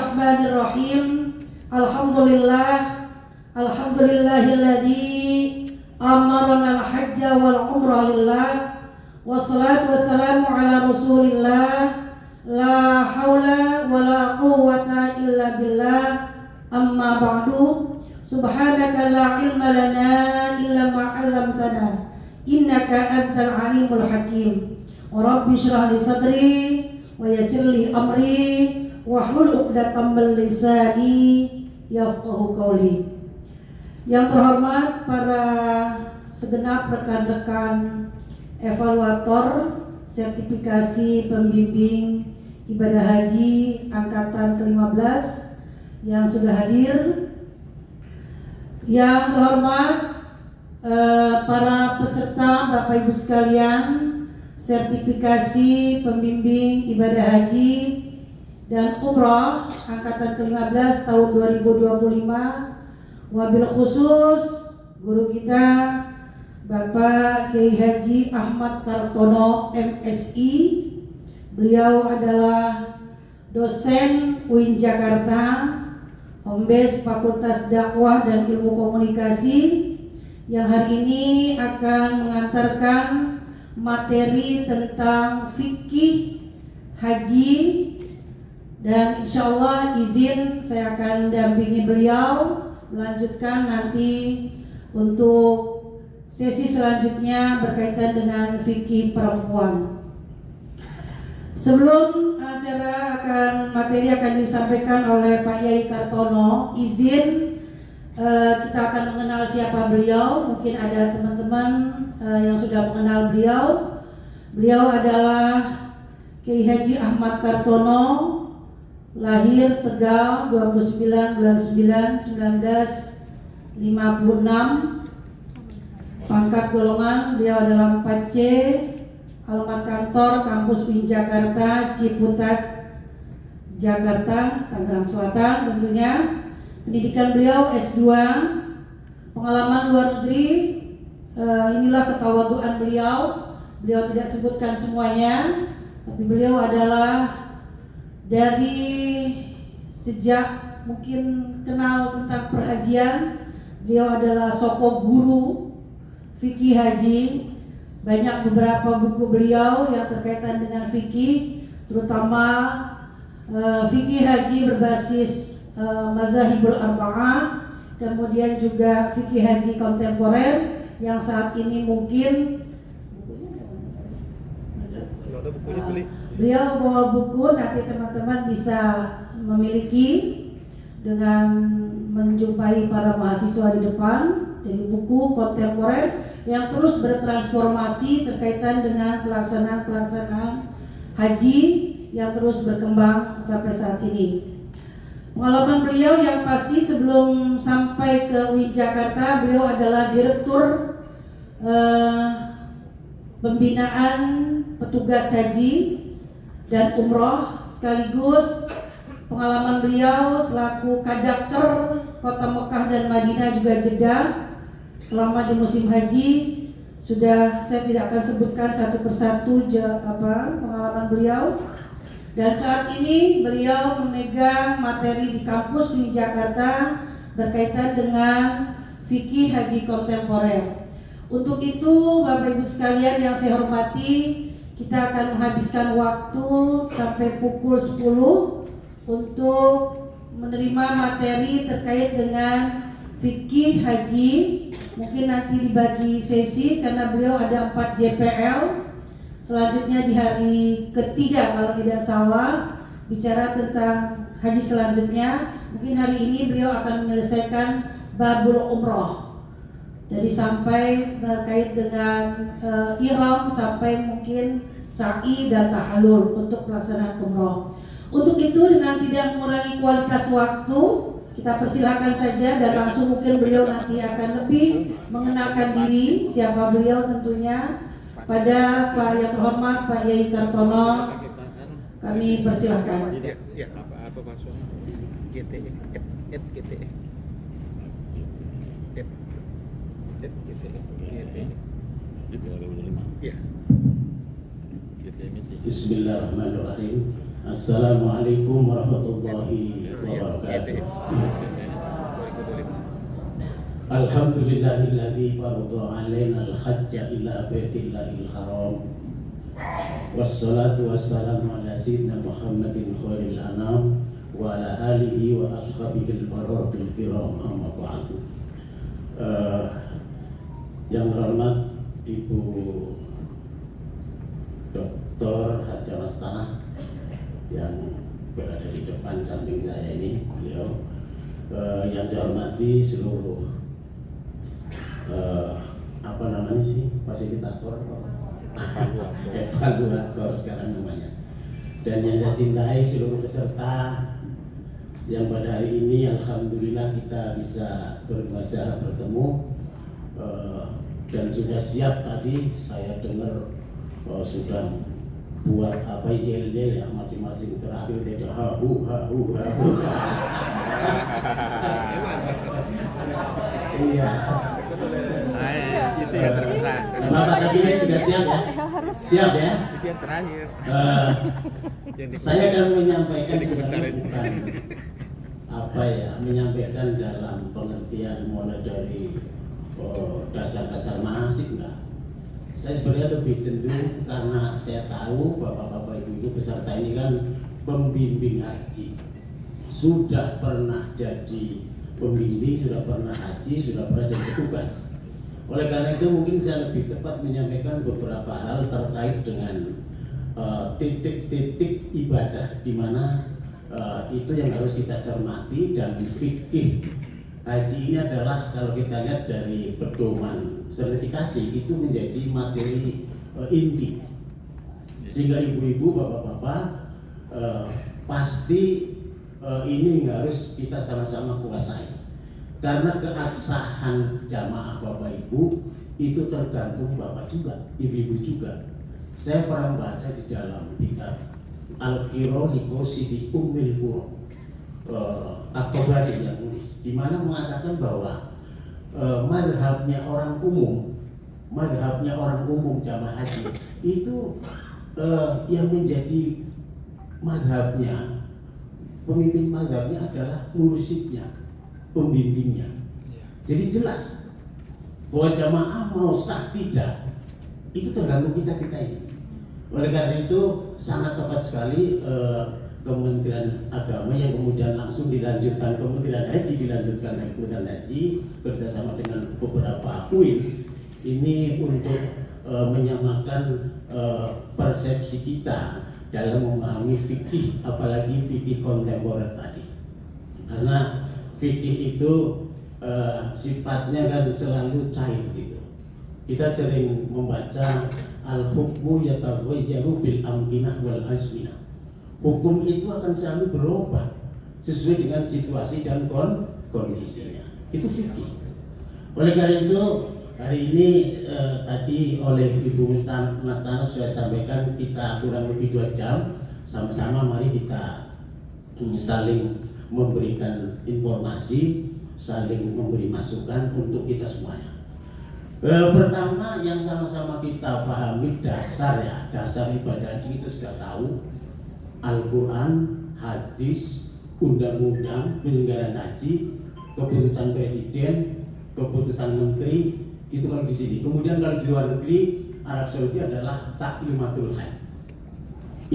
Bismillahirrahmanirrahim. Alhamdulillahilladzi amarana al-hajja wal umrah lillah. Wassalatu wassalamu ala Rasulillah. La haula wala quwwata illa billah. Amma ba'du. Subhanaka la ilma lana illa ma 'allamtana. Innaka antal alimul hakim. Wa rabbi shrah li sadri wa yassir li amri wahlul 'uqdatam min lisani yafqahu qawli. Yang terhormat para segenap rekan-rekan evaluator sertifikasi pembimbing ibadah haji angkatan ke-15 yang sudah hadir. Yang terhormat para peserta Bapak Ibu sekalian sertifikasi pembimbing ibadah haji dan umrah angkatan ke-15 tahun 2025, wabil khusus guru kita Bapak Kiai Haji Ahmad Kartono MSI. Beliau adalah dosen UIN Jakarta, Hombes Fakultas Dakwah dan Ilmu Komunikasi, yang hari ini akan mengantarkan materi tentang fikih haji. Dan insya Allah izin saya akan dampingi beliau melanjutkan nanti untuk sesi selanjutnya berkaitan dengan fikih perempuan. Sebelum materi akan disampaikan oleh Pak Yai Kartono, izin kita akan mengenal siapa beliau. Mungkin ada teman-teman yang sudah mengenal beliau. Beliau adalah Kiai Haji Ahmad Kartono, lahir Tegal 29 bulan 9 1956. Pangkat golongan beliau adalah 4C. Alamat kantor kampus UIN Jakarta, Ciputat, Jakarta, Tangerang Selatan tentunya. Pendidikan beliau S2. Pengalaman luar negeri, inilah ketawaduan beliau. Beliau tidak sebutkan semuanya, tapi beliau adalah dari sejak mungkin kenal tentang perhajian, beliau adalah sosok guru fikih haji. Banyak beberapa buku beliau yang terkaitan dengan fikih, terutama fikih haji berbasis mazahibul arba'ah, kemudian juga fikih haji kontemporer yang saat ini mungkin beliau bawa buku, nanti teman-teman bisa memiliki dengan menjumpai para mahasiswa di depan. Jadi buku kontemporer yang terus bertransformasi terkaitan dengan pelaksanaan haji yang terus berkembang sampai saat ini. Pengalaman beliau yang pasti sebelum sampai ke UIN Jakarta, beliau adalah direktur pembinaan petugas haji dan umroh, sekaligus pengalaman beliau selaku kadakter Kota Mekah dan Madinah juga Jeddah selama di musim haji. Sudah saya tidak akan sebutkan satu persatu pengalaman beliau. Dan saat ini beliau memegang materi di kampus di Jakarta berkaitan dengan fikih haji kontemporer. Untuk itu Bapak Ibu sekalian yang saya hormati, kita akan menghabiskan waktu sampai pukul 10 untuk menerima materi terkait dengan fikih haji. Mungkin nanti dibagi sesi karena beliau ada 4 JPL. Selanjutnya di hari ketiga kalau tidak salah, bicara tentang haji selanjutnya. Mungkin hari ini beliau akan menyelesaikan babul umroh, jadi sampai terkait dengan ihram sampai mungkin sa'i dan tahallul untuk pelaksanaan umroh. Untuk itu dengan tidak mengurangi kualitas waktu, kita persilakan saja dan langsung mungkin beliau nanti akan lebih mengenalkan diri, siapa beliau tentunya. Pada Pak yang terhormat Pak Yai Kartono, kami persilakan. Ya, apa maksudnya? GTE. Bismillahirrahmanirrahim. Assalamualaikum warahmatullahi wabarakatuh. Alhamdulillahilladzi farada alaina al-hajja ila baitillahil haram. Wassalatu wassalamu ala sayyidina Muhammadin khairil anam wa ala alihi wa ashabihil baratil kiram, amma ba'du. Yang terhormat Ibu Dr. Haja Mastana yang berada di depan samping saya ini, beliau, yang saya hormati seluruh apa namanya sih, fasilitator, evaluator sekarang namanya, dan yang saya cintai seluruh peserta yang pada hari ini alhamdulillah kita bisa berbicara bertemu, dan sudah siap. Tadi saya dengar sudah buat apa yel-yel ya, masing-masing terakhir tidak hahu. Iya. Itu yang terbesar. Bapak tadi sudah siap ya? Siap ya? Itu yang terakhir. Saya akan menyampaikan Jadi komentar sebenarnya ini. bukan apa ya, menyampaikan dalam pengertian mulai dari dasar-dasar manasik enggak. Saya sebenarnya lebih cenderung karena saya tahu bapak-bapak ibu peserta ini kan pembimbing haji, sudah pernah jadi pembimbing, sudah pernah haji, sudah pernah jadi petugas. Oleh karena itu mungkin saya lebih tepat menyampaikan beberapa hal terkait dengan titik-titik ibadah di mana itu yang harus kita cermati, dan fikih haji ini adalah kalau kita lihat dari pedoman sertifikasi itu menjadi materi inti, sehingga ibu-ibu, bapak-bapak pasti ini harus kita sama-sama kuasai, karena keabsahan jamaah bapak ibu itu tergantung bapak juga, ibu-ibu juga. Saya pernah baca di dalam kitab Al-Qiro Likosidi Ummil Quro, At-Tabari yang nulis, di mana mengatakan bahwa madhabnya orang umum jamaah haji itu yang menjadi madhabnya, pemimpin madhabnya adalah mursyidnya, pembimbingnya. Jadi jelas bahwa jamaah mau sah tidak itu tergantung kita ini. Oleh karena itu sangat tepat sekali Kementerian Agama yang kemudian langsung dilanjutkan Kementerian Haji, dilanjutkan Kementerian Haji bersama dengan beberapa UIN ini untuk menyamakan persepsi kita dalam memahami fikih, apalagi fikih kontemporer tadi. Karena fikih itu sifatnya kan selalu cair gitu. Kita sering membaca al-hukmu yataghayyaru bil amkinah wal azminah. Hukum itu akan selalu berubah sesuai dengan situasi dan kondisinya. Itu fikih. Oleh karena itu hari ini tadi oleh Ibu Mastana sudah sampaikan, kita kurang lebih 2 jam sama-sama mari kita saling memberikan informasi, saling memberi masukan untuk kita semuanya. Pertama yang sama-sama kita pahami dasar ibadah haji itu sudah tahu. Al-Quran, hadis, undang-undang penyelenggaraan haji, keputusan presiden, keputusan menteri, itu kalau di sini. Kemudian kalau di luar negeri, Arab Saudi adalah taklimatul hajj.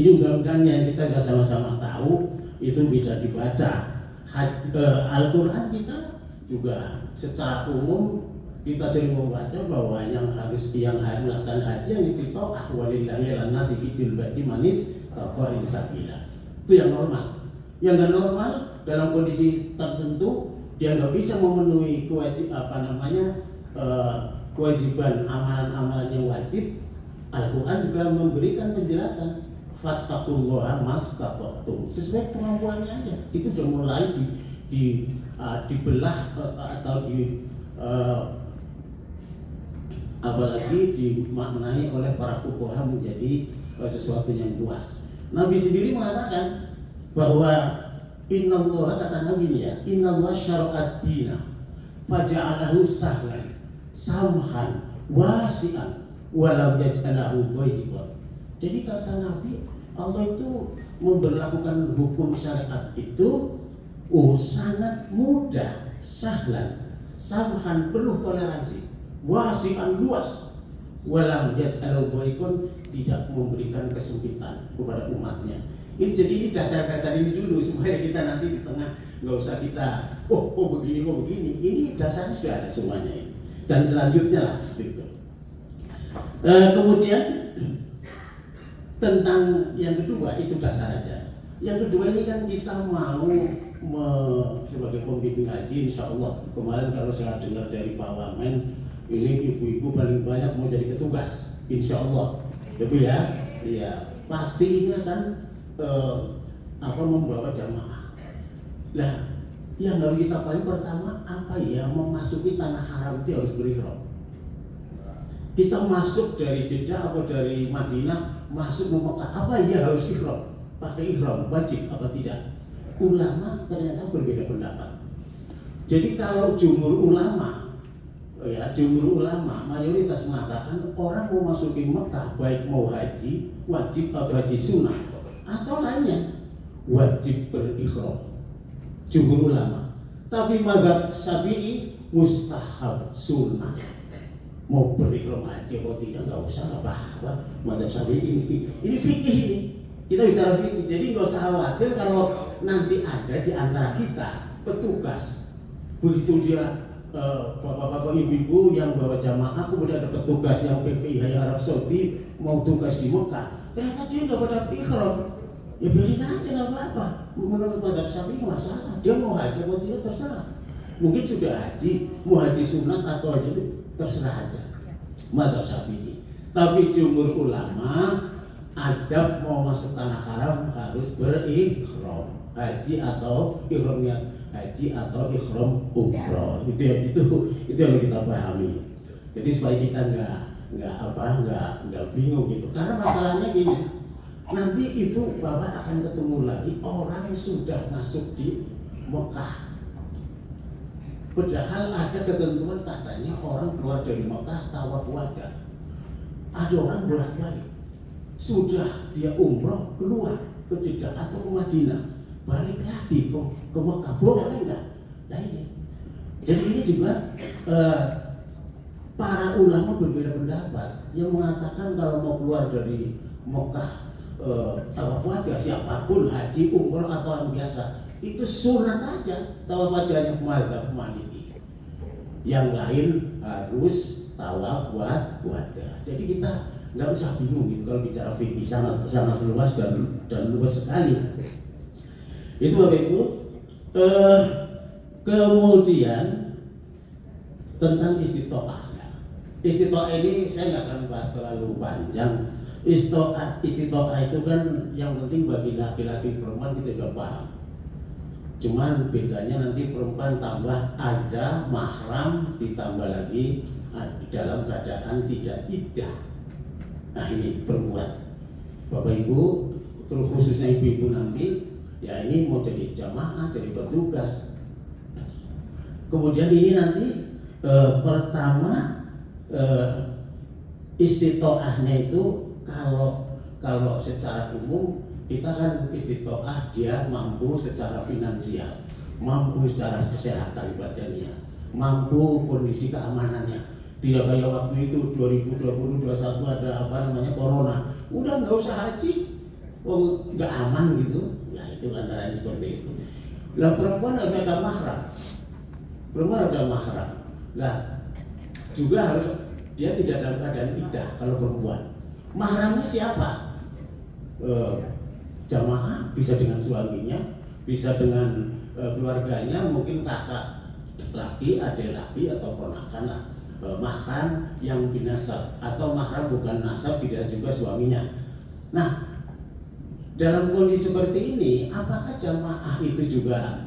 Ini undang-undangnya yang kita sudah sama-sama tahu, itu bisa dibaca. Al-Quran kita juga secara umum kita sering membaca bahwa yang harus melaksanakan haji yang istitoah walillahi lan-nasi fil baiti manis ini sabila. Itu yang normal. Yang nggak normal dalam kondisi tertentu dia nggak bisa memenuhi kewajiban amalan-amalan yang wajib. Al-Quran juga memberikan penjelasan fattaqullaha mastata'tum, sesuai kemampuannya aja. Itu sudah mulai dibelah atau apalagi dimaknai oleh para fuqaha menjadi sesuatu yang luas. Nabi sendiri mengatakan bahwa innallaha, kata Nabi ya, innallaha syara'ad dina faja'alahu sahlan samhan wasi'an walam yaj'alahu dhayyiqan. Jadi kata Nabi, Allah itu memberlakukan hukum syariat itu sangat mudah, sahlan, samhan, penuh toleransi, wasi'an, luas. Walam yaj'al dhaikun, tidak memberikan kesempitan kepada umatnya. Jadi ini dasar-dasar ini dulu supaya kita nanti di tengah nggak usah kita begini. Ini dasarnya sudah ada semuanya ini. Dan selanjutnya lah gitu. Kemudian tentang yang kedua itu dasar aja. Yang kedua ini kan kita mau sebagai pembimbing haji, insya Allah kemarin kalau saya dengar dari Pak Wamen, ini ibu-ibu paling banyak mau jadi petugas, insya Allah, ya, iya, pasti ini akan membawa jamaah. Nah, yang harus kita paling pertama apa ya, memasuki tanah haram itu harus berihram. Kita masuk dari Jeddah atau dari Madinah masuk ke Mekah, apa ya harus ihram? Pakai ihram wajib apa tidak? Ulama ternyata berbeda pendapat. Jadi kalau jumhur ulama, mayoritas mengatakan orang mau masuki Mekah baik mau haji wajib atau haji sunnah atau lainnya wajib berihram. Jumhur ulama. Tapi mazhab Syafi'i mustahab sunnah. Mau berihram haji atau tidak nggak usah apa-apa. Mazhab Syafi'i ini fikih ini. Kita bicara fikih. Jadi nggak usah khawatir kalau nanti ada di antara kita petugas. Begitu dia bapak-bapak ibu-ibu yang bawa jamaah, kemudian ada petugas yang PPIH yang Arab Saudi mau tugas di Mekah, ternyata dia nggak pada ihram, ya biarin aja nggak apa-apa. Menurut mazhab Syafi'i masalah, dia mau haji atau tidak terserah. Mungkin sudah haji, mau haji sunat atau haji itu terserah aja mazhab Syafi'i. Tapi jumhur ulama adab mau masuk tanah haram harus berihram, haji atau ihramnya haji atau ihram umroh. Itu yang kita pahami. Jadi supaya kita nggak bingung gitu. Karena masalahnya gini, nanti ibu bapak akan ketemu lagi orang yang sudah masuk di Mekah. Padahal ada ketentuan katanya orang keluar dari Mekah tawaf wada. Ada orang bolak-balik. Sudah dia umroh keluar ke Jeddah atau ke Madinah, balik lagi ke Mekah, boleh nggak? Nah ini. Jadi ini juga para ulama berbeda pendapat. Yang mengatakan kalau mau keluar dari Mekah tawaf wada siapapun haji, umroh atau orang biasa itu sunat aja tawaf wadanya mazhab Maliki. Yang lain harus tawaf wada. Jadi kita nggak usah bingung gitu kalau bicara fikih, sangat luas dan luas sekali. Itu Bapak Ibu. Kemudian tentang istitoah. Istitoah ini saya nggak akan bahas terlalu panjang. Istitoah itu kan yang penting bagi laki-laki perempuan kita juga paham. Cuman bedanya nanti perempuan tambah ada mahram, ditambah lagi dalam keadaan tidak iddah. Nah ini perempuan, Bapak Ibu, terus khususnya ibu-ibu nanti, ya ini mau jadi jamaah, jadi petugas. Kemudian ini nanti pertama istitoahnya itu kalau secara umum kita kan istitoah dia mampu secara finansial, mampu secara kesehatan badannya, mampu kondisi keamanannya. Tidak kayak waktu itu 2020-2021 ada corona, udah nggak usah haji, nggak aman gitu. Ya itu antara seperti itu. Lah perempuan harus ada mahram, Lah juga harus dia tidak dalam keadaan iddah kalau perempuan. Mahramnya siapa? Jamaah bisa dengan suaminya, bisa dengan keluarganya, mungkin kakak laki, adik laki atau ponakan lah. Mahram yang binasab atau mahram bukan nasab, tidak juga suaminya. Nah, dalam kondisi seperti ini, apakah jamaah itu juga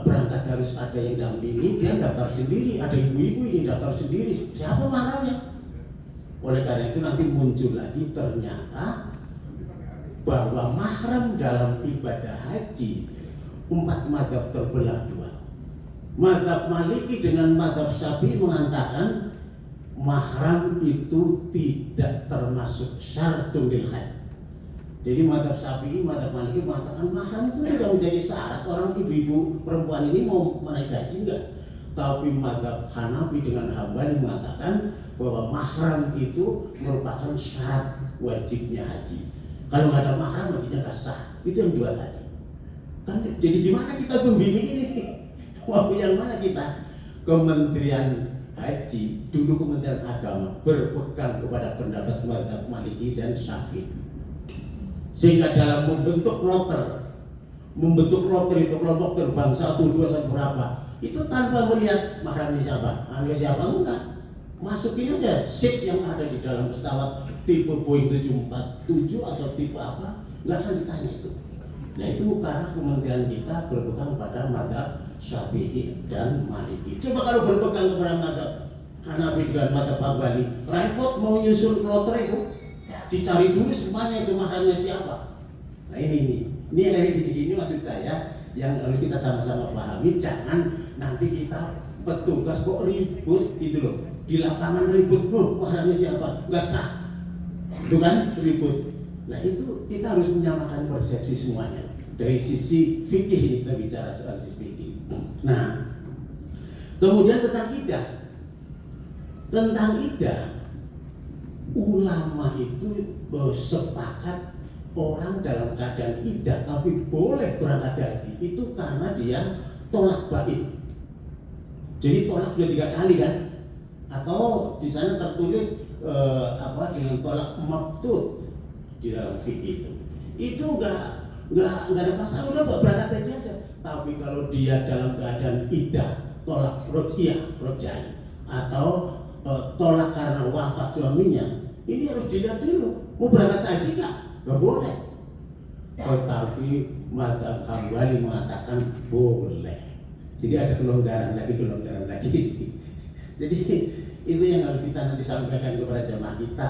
berangkat harus ada yang dampingi? Dia daftar sendiri, ada ibu-ibu ini daftar sendiri. Siapa mahramnya? Oleh karena itu nanti muncul lagi ternyata bahwa mahram dalam ibadah haji 4 mazhab terbelah 2. Mazhab Maliki dengan mazhab Syafi'i mengatakan mahram itu tidak termasuk syaratul lil haji. Jadi mazhab Syafi'i, mazhab Maliki mengatakan mahram itu tidak menjadi syarat orang ibu-ibu perempuan ini mau menaik haji enggak. Tapi mazhab Hanafi dengan Hambali mengatakan bahwa mahram itu merupakan syarat wajibnya haji. Kalau nggak ada mahram hajinya nggak sah. Itu yang dua tadi. Kan jadi di mana kita pembimbing ini? Mau yang mana kita? Kementerian Haji, dulu Kementerian Agama berpegang kepada pendapat mazhab Maliki dan Syafi'i. Sehingga dalam membentuk kloter itu kelompok terbang 1, 2, sampai berapa, itu tanpa melihat mahramnya siapa, siapa enggak, masukin aja seat yang ada di dalam pesawat tipe Boeing 747 atau tipe apa, nggak akan ditanya itu. Nah itu karena kementerian kita berpegang pada mazhab Syafi'i dan Maliki. Coba kalau berpegang kepada mazhab Hanafi dan mazhab Hambali, repot mau nyusun kloter itu. Dicari dulu semuanya itu mahramnya siapa. Nah ini yang gini maksud saya yang harus kita sama-sama pahami. Jangan nanti kita petugas kok ribut gitu loh, di lapangan ribut, mahramnya siapa, nggak sah, itu kan ribut. Nah itu kita harus menyamakan persepsi semuanya. Dari sisi fikih ini kita bicara soal sisi fikih. Nah kemudian tentang idah, ulama itu sepakat orang dalam keadaan iddah tapi boleh berangkat haji itu karena dia tolak bain. Jadi tolak sudah 3 kali kan? Atau di sana tertulis dengan tolak mabtut di dalam fikih itu. Itu nggak ada masalah, udah berangkat haji aja. Tapi kalau dia dalam keadaan iddah, tolak rojai atau tolak karena wafat suaminya, ini harus dilihat dulu. Mau berangkat haji nggak boleh. Tetapi mazhab Hambali mengatakan boleh. Jadi ada kelonggaran lagi. Jadi itu yang harus kita nanti sampaikan kepada jamaah kita,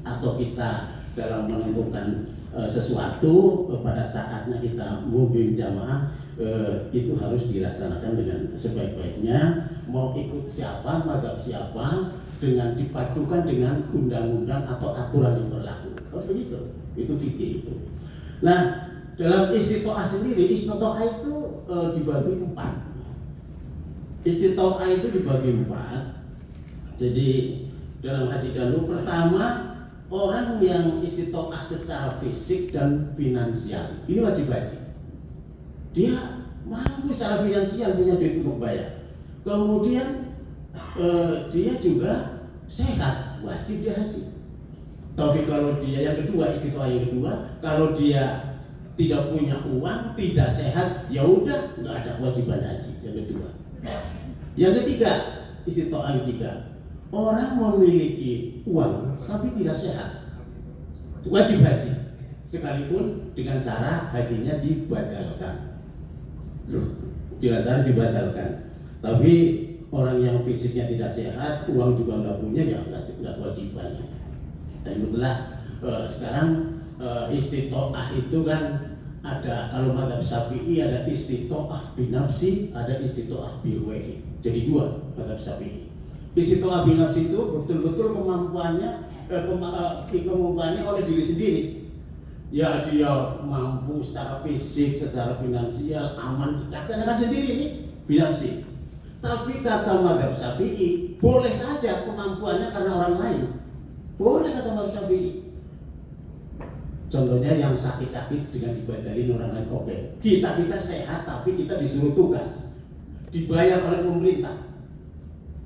atau kita dalam menentukan sesuatu pada saatnya kita membimbing jamaah, itu harus dilaksanakan dengan sebaik-baiknya. Mau ikut siapa, mazhab siapa, dengan dipadukan dengan undang-undang atau aturan yang berlaku. Harus begitu. Itu fikih itu. Nah, dalam istitoah sendiri, istitoah itu dibagi 4. Istitoah itu dibagi 4. Jadi dalam haji dahulu pertama, orang yang istitoah secara fisik dan finansial, ini wajib haji. Dia mampu secara finansial, punya duit untuk bayar. Kemudian dia juga sehat, wajib dia haji. Tapi kalau dia yang kedua, istitoah yang kedua, kalau dia tidak punya uang, tidak sehat, ya udah nggak ada kewajiban haji. Yang kedua. Yang ketiga, istitoah yang ketiga, orang memiliki uang tapi tidak sehat, wajib haji, sekalipun dengan cara hajinya dibatalkan. Dengan cara dibatalkan. Tapi orang yang fisiknya tidak sehat, uang juga nggak punya, ya nggak kewajiban. Dan itulah sekarang istitoah itu kan ada, kalau mazhab Syafi'i ada istitoah binafsi, ada istitoah bilwahi. Jadi 2 mazhab Syafi'i. Istitoah binafsi itu betul-betul kemampuannya oleh diri sendiri. Ya dia mampu secara fisik, secara finansial, aman, laksanakan sendiri ini binafsi. Tapi kata mazhab Syafi'i, boleh saja kemampuannya karena orang lain. Boleh kata mazhab Syafi'i. Contohnya yang sakit-sakit dengan dibadalin orang lain, oke. Kita sehat tapi kita disuruh tugas, dibayar oleh pemerintah.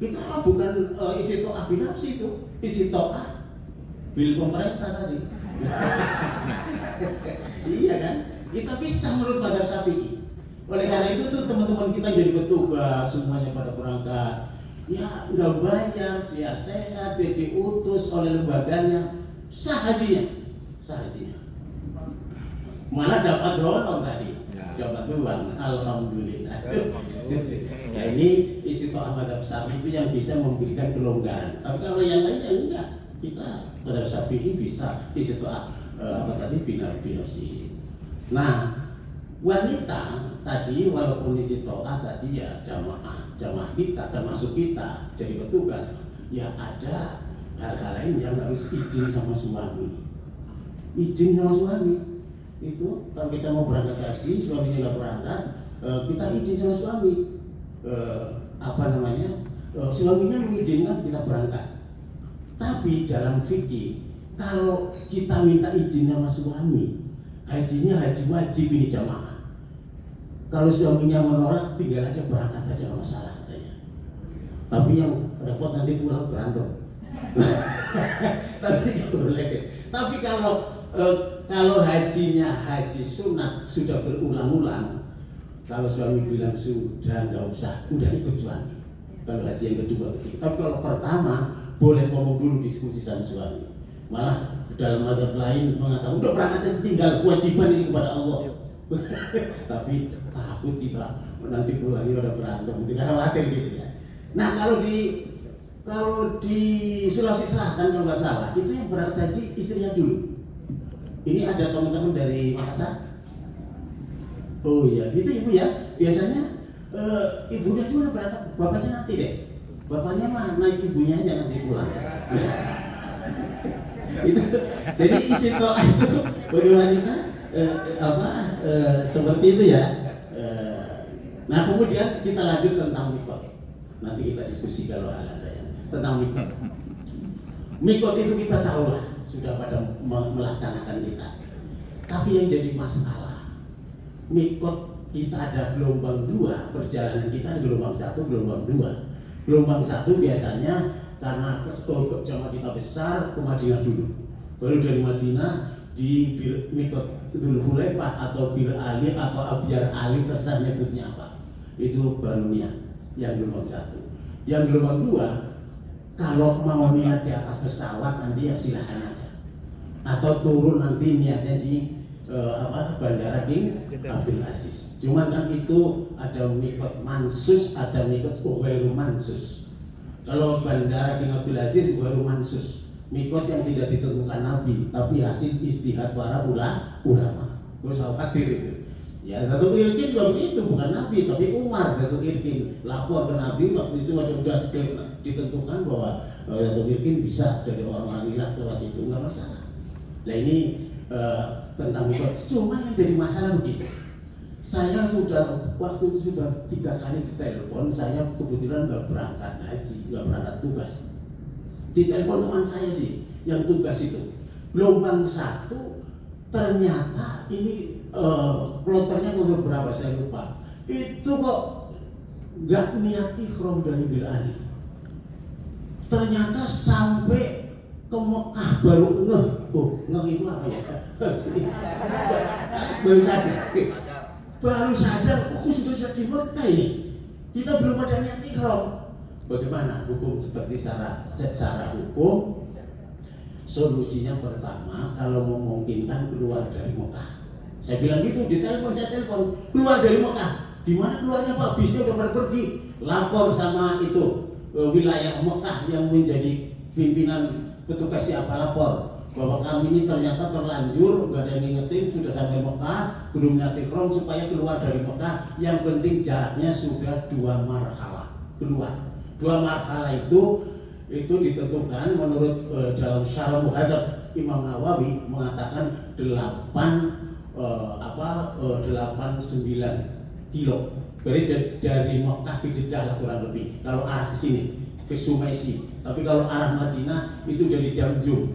Kita bukan istitoah binafsi itu, istitoah bil pemerintah tadi. Iya kan? Kita bisa menurut mazhab Syafi'i. Oleh karena itu tuh teman-teman kita jadi petugas, semuanya pada berangkat. Ya nggak bayar, dia sehat, dia diutus oleh lembaganya, sah hajinya. Malah dapat donor tadi, dapat uang, alhamdulillah. Ya ini istitoah mazhab Syafi'i itu yang bisa memberikan kelonggaran. Tapi kalau yang lainnya enggak, kita pada Syafi'i bisa istitoah binafsi. Nah, wanita tadi walaupun istitoah tadi ya jamaah kita, termasuk kita jadi petugas, ya ada hal-hal lain yang harus izin sama suami. izin sama suami. Itu kalau kita mau berangkat haji, suaminya nggak berangkat, kita izin sama suami. Suaminya mengizinkan kita berangkat. Tapi dalam fikih, kalau kita minta izin sama suami, hajinya haji wajib ini jamaah. Kalau suaminya menolak, tinggal aja berangkat aja, nggak masalah katanya. Tapi yang repot nanti pulang berantem. Tapi nggak boleh. Tapi kalau hajinya haji sunat sudah berulang-ulang, kalau suami bilang sudah nggak usah, udah ikut suami. Kalau haji yang kedua begitu. Tapi kalau pertama boleh ngomong dulu, diskusi sama suami. Malah dalam mazhab lain mengatakan udah berangkat tinggal kewajiban ini kepada Allah. Tapi takut kita nanti pulangnya udah berantem, tidak khawatir gitu ya. Nah kalau di Sulawesi Selatan kalau nggak salah itu yang berangkat haji istrinya dulu. Ini ada teman-teman dari Makassar. Oh iya, gitu ibu ya. Biasanya ibunya cuma berangkat, bapaknya nanti deh. Bapaknya mah naik ibunya aja nanti pulang. Itu, jadi istiqomah itu bagi wanita seperti itu ya. Nah kemudian kita lanjut tentang mikot. Nanti kita diskusi kalau ada yang tentang mikot. Mikot itu kita tahu lah, sudah pada melaksanakan kita. Tapi yang jadi masalah, mikot kita ada gelombang 2, perjalanan kita ada gelombang 1, gelombang 2. Gelombang 1 biasanya karena jamaah kita besar ke Madinah dulu. Baru dari Madinah di mikot Dzul Hulaifah atau Bir Ali atau Abyar Ali, terserah nyebutnya apa. Itu baru niat yang gelombang 1. Yang gelombang 2, kalau mau niat di atas pesawat nanti ya silahkan aja. Atau turun nanti niatnya di Bandara King Abdul Aziz. Cuman kan itu ada mikot mansus, ada mikot ghairu mansus. Kalau Bandara King Abdul Aziz ghairu mansus, mikot yang tidak ditentukan Nabi, tapi hasil istihad para ulama. Gue selalu khawatir itu. Ya, Datuk Irkin juga begitu, bukan Nabi, tapi Umar Datuk Irkin lapor ke Nabi waktu itu sudah ditentukan bahwa Datuk Irkin bisa dari orang Irak lewat situ, nggak masalah. Nah ini tentang mikot. Cuma yang jadi masalah begini. Saya waktu itu sudah 3 kali ditelepon, saya kebetulan nggak berangkat haji, nggak berangkat tugas. Ditelepon teman saya sih, yang tugas itu. Gelombang 1, ternyata ini kloternya nomor berapa saya lupa. Itu kok nggak niat ikhram dari Bir Ali. Ternyata sampai ke Mekah baru ngeh itu apa ya? Baru sadar, aku sudah di Mekah ini. Kita belum ada niat ikhram. Bagaimana hukum seperti secara hukum? Solusinya pertama, kalau memungkinkan keluar dari Mekah. Saya bilang gitu, saya telepon, keluar dari Mekah. Di mana keluarnya Pak? Bisnya udah pada pergi. Lapor sama itu wilayah Mekah yang menjadi pimpinan petugas, siapa lapor bahwa kami ini ternyata terlanjur, nggak ada yang ngingetin, sudah sampai Mekah, belum niat ikhram supaya keluar dari Mekah. Yang penting jaraknya sudah 2 marhalah keluar. 2 marhalah itu ditentukan menurut dalam Syarah Muhadzab Imam Nawawi mengatakan 8-9 kilo. Berarti dari Mekah ke Jeddah lah kurang lebih. Kalau arah ke sini ke Sumaisi. Tapi kalau arah Madinah itu dari Jamjum,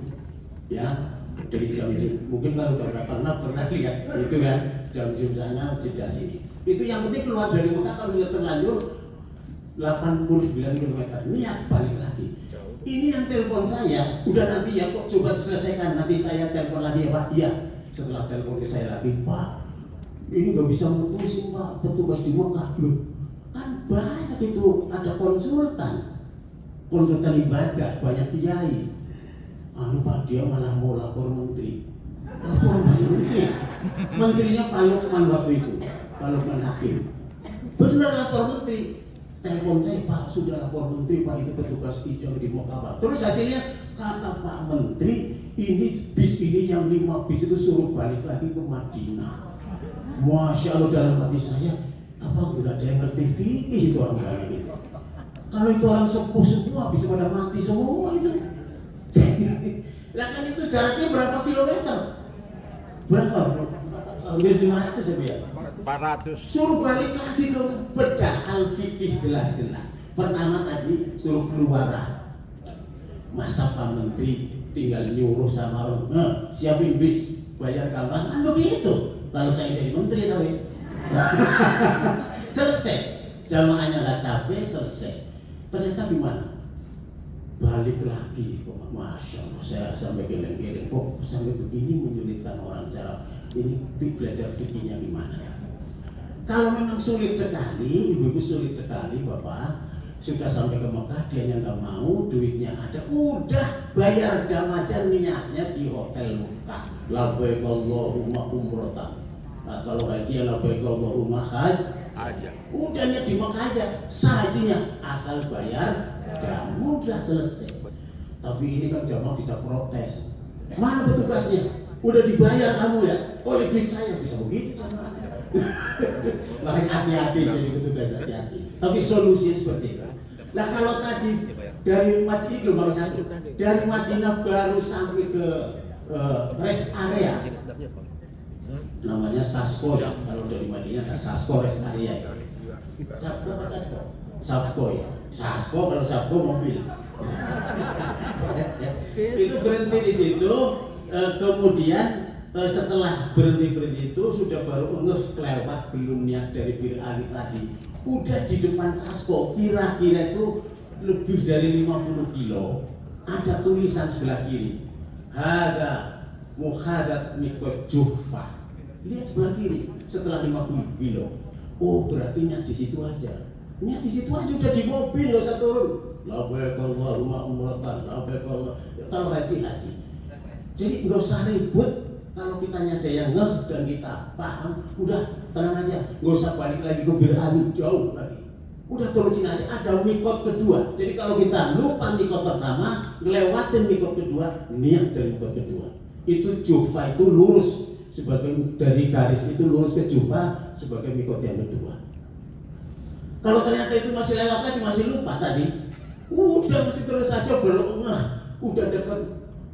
ya, dari Jamjum. Mungkin kalau pernah lihat itu kan, Jamjum sana Jeddah sini. Itu yang penting keluar dari Mekah. Kalau sudah terlanjur 89 km, niat balik lagi. Ini yang telepon saya, udah nanti ya kok coba diselesaikan, nanti saya telepon lagi ya Pak. Iya, setelah telepon ke saya lagi, Pak, ini nggak bisa mutusin Pak, petugas di Mekah. Loh, kan banyak itu, ada konsultan ibadah, banyak kiai. Pak, dia malah mau lapor menteri. Lapor menteri, menterinya Pak Lukman waktu itu, Pak Lukman Hakim. Benar lapor menteri. Telepon saya, Pak, sudah lapor menteri, Pak, itu petugas hijau di Mekah, Pak. Terus hasilnya, kata Pak Menteri, ini bis ini yang 5 bis itu suruh balik lagi ke Madinah. Masya Allah, dalam hati saya, apa nggak ada yang ngerti fikih itu orang balik itu. Kalau itu orang sepuh semua bisa pada mati semua itu. Nah kan itu jaraknya berapa kilometer? Berapa? Hampir 500 ya? 400. Suruh balik lagi ke padahal fikih jelas-jelas. Pertama tadi suruh keluar. Masa Pak Menteri tinggal nyuruh sama orang, siapin bis, bayar gampang, kan begitu. Kalau saya jadi menteri tapi selesai, jamaahnya nggak capek, selesai. Ternyata gimana? Balik lagi, kok masya Allah, saya sampai geleng-geleng, kok sampai begini menyulitkan orang cara ini belajar fikihnya gimana ya? Kalau memang sulit sekali, ibu-ibu sulit sekali, bapak sudah sampai ke Mekah, dia nggak mau, duitnya ada, udah bayar dam aja niatnya di hotel Mekah. Labbaik Allahumma umratan. Nah, kalau haji ya labbaik Allahumma Aja. udah niat di Mekah aja, sah hajinya, asal bayar dam, udah selesai. Tapi ini kan jamaah bisa protes. Mana petugasnya? Udah dibayar kamu ya? Oleh duit saya bisa begitu jamaah. Makanya hati-hati jadi petugas, hati-hati. Tapi solusinya seperti itu. Nah kalau tadi dari Madinah gelombang 1, dari Madinah baru sampai ke rest area, namanya Sasko ya. Kalau dari Madinah ada Sasko rest area. Berapa Sasko? Sasko ya. Sasko kalau Sasko mobil. Itu berhenti di situ. Kemudian setelah berhenti itu sudah baru kelewat belum niat dari Bir Ali tadi. Udah di depan Sasko, kira-kira itu lebih dari 50 kilo. Ada tulisan sebelah kiri, Hada Muhadat Mikot Juhfa. Lihat sebelah kiri, setelah 50 kilo. Oh berarti niat di situ aja. Niat di situ aja, udah di mobil, nggak usah turun. Labbaik Allahumma umratan, labbaik Allah. Kalau haji. Jadi nggak usah ribut. Kalau kita ada yang ngeh dan kita paham, udah tenang aja, nggak usah balik lagi ke Bir Ali jauh lagi. Udah turun sini aja, ada mikot kedua. Jadi kalau kita lupa mikot pertama, ngelewatin mikot kedua, niat dari mikot kedua. Itu Juhfa itu lurus sebagai dari garis itu lurus ke Juhfa sebagai mikot yang kedua. Kalau ternyata itu masih lewat lagi, masih lupa tadi, udah masih terus saja belum ngeh, udah dekat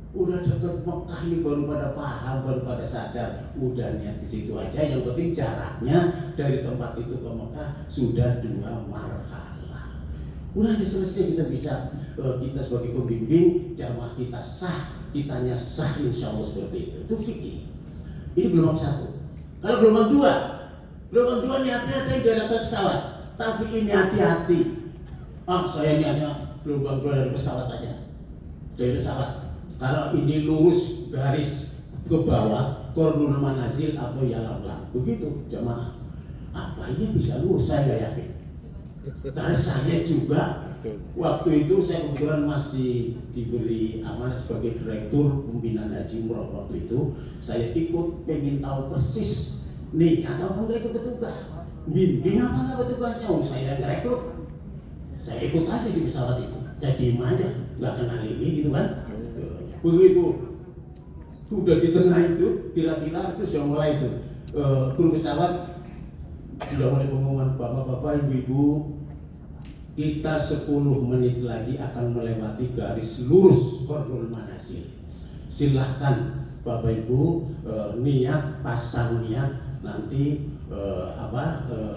Mekah ini baru pada paham, baru pada sadar, udah niat di situ aja. Yang penting jaraknya dari tempat itu ke Mekah sudah 2 marhalah. Udah selesai, kita bisa kita sebagai pembimbing jamaah kita sah, kitanya sah insya Allah seperti itu. Itu fikih. Ini gelombang 1. Kalau gelombang 2 niatnya ada yang dari atas pesawat, tapi ini hati-hati. Saya niatnya gelombang 2 dari pesawat aja, dari pesawat. Kalau ini lurus garis ke bawah, Qardul Manazil atau Yalamlam, begitu jamaah. Apa ini bisa lurus? Saya nggak yakin. Karena saya juga waktu itu saya kebetulan masih diberi amanat sebagai direktur pembinaan haji umroh waktu itu. Saya ikut pengen tahu persis nih atau enggak itu petugas. Bimbing apa enggak petugasnya? Saya direkrut. Saya ikut aja di pesawat itu. Saya diem aja, nggak kenal ini gitu kan. Begitu sudah di tengah itu, kira-kira itu sudah mulai itu kru pesawat sudah mulai pengumuman, bapak-bapak, ibu-ibu, kita 10 menit lagi akan melewati garis lurus Qardul Manazil. Silahkan bapak ibu pasang niat nanti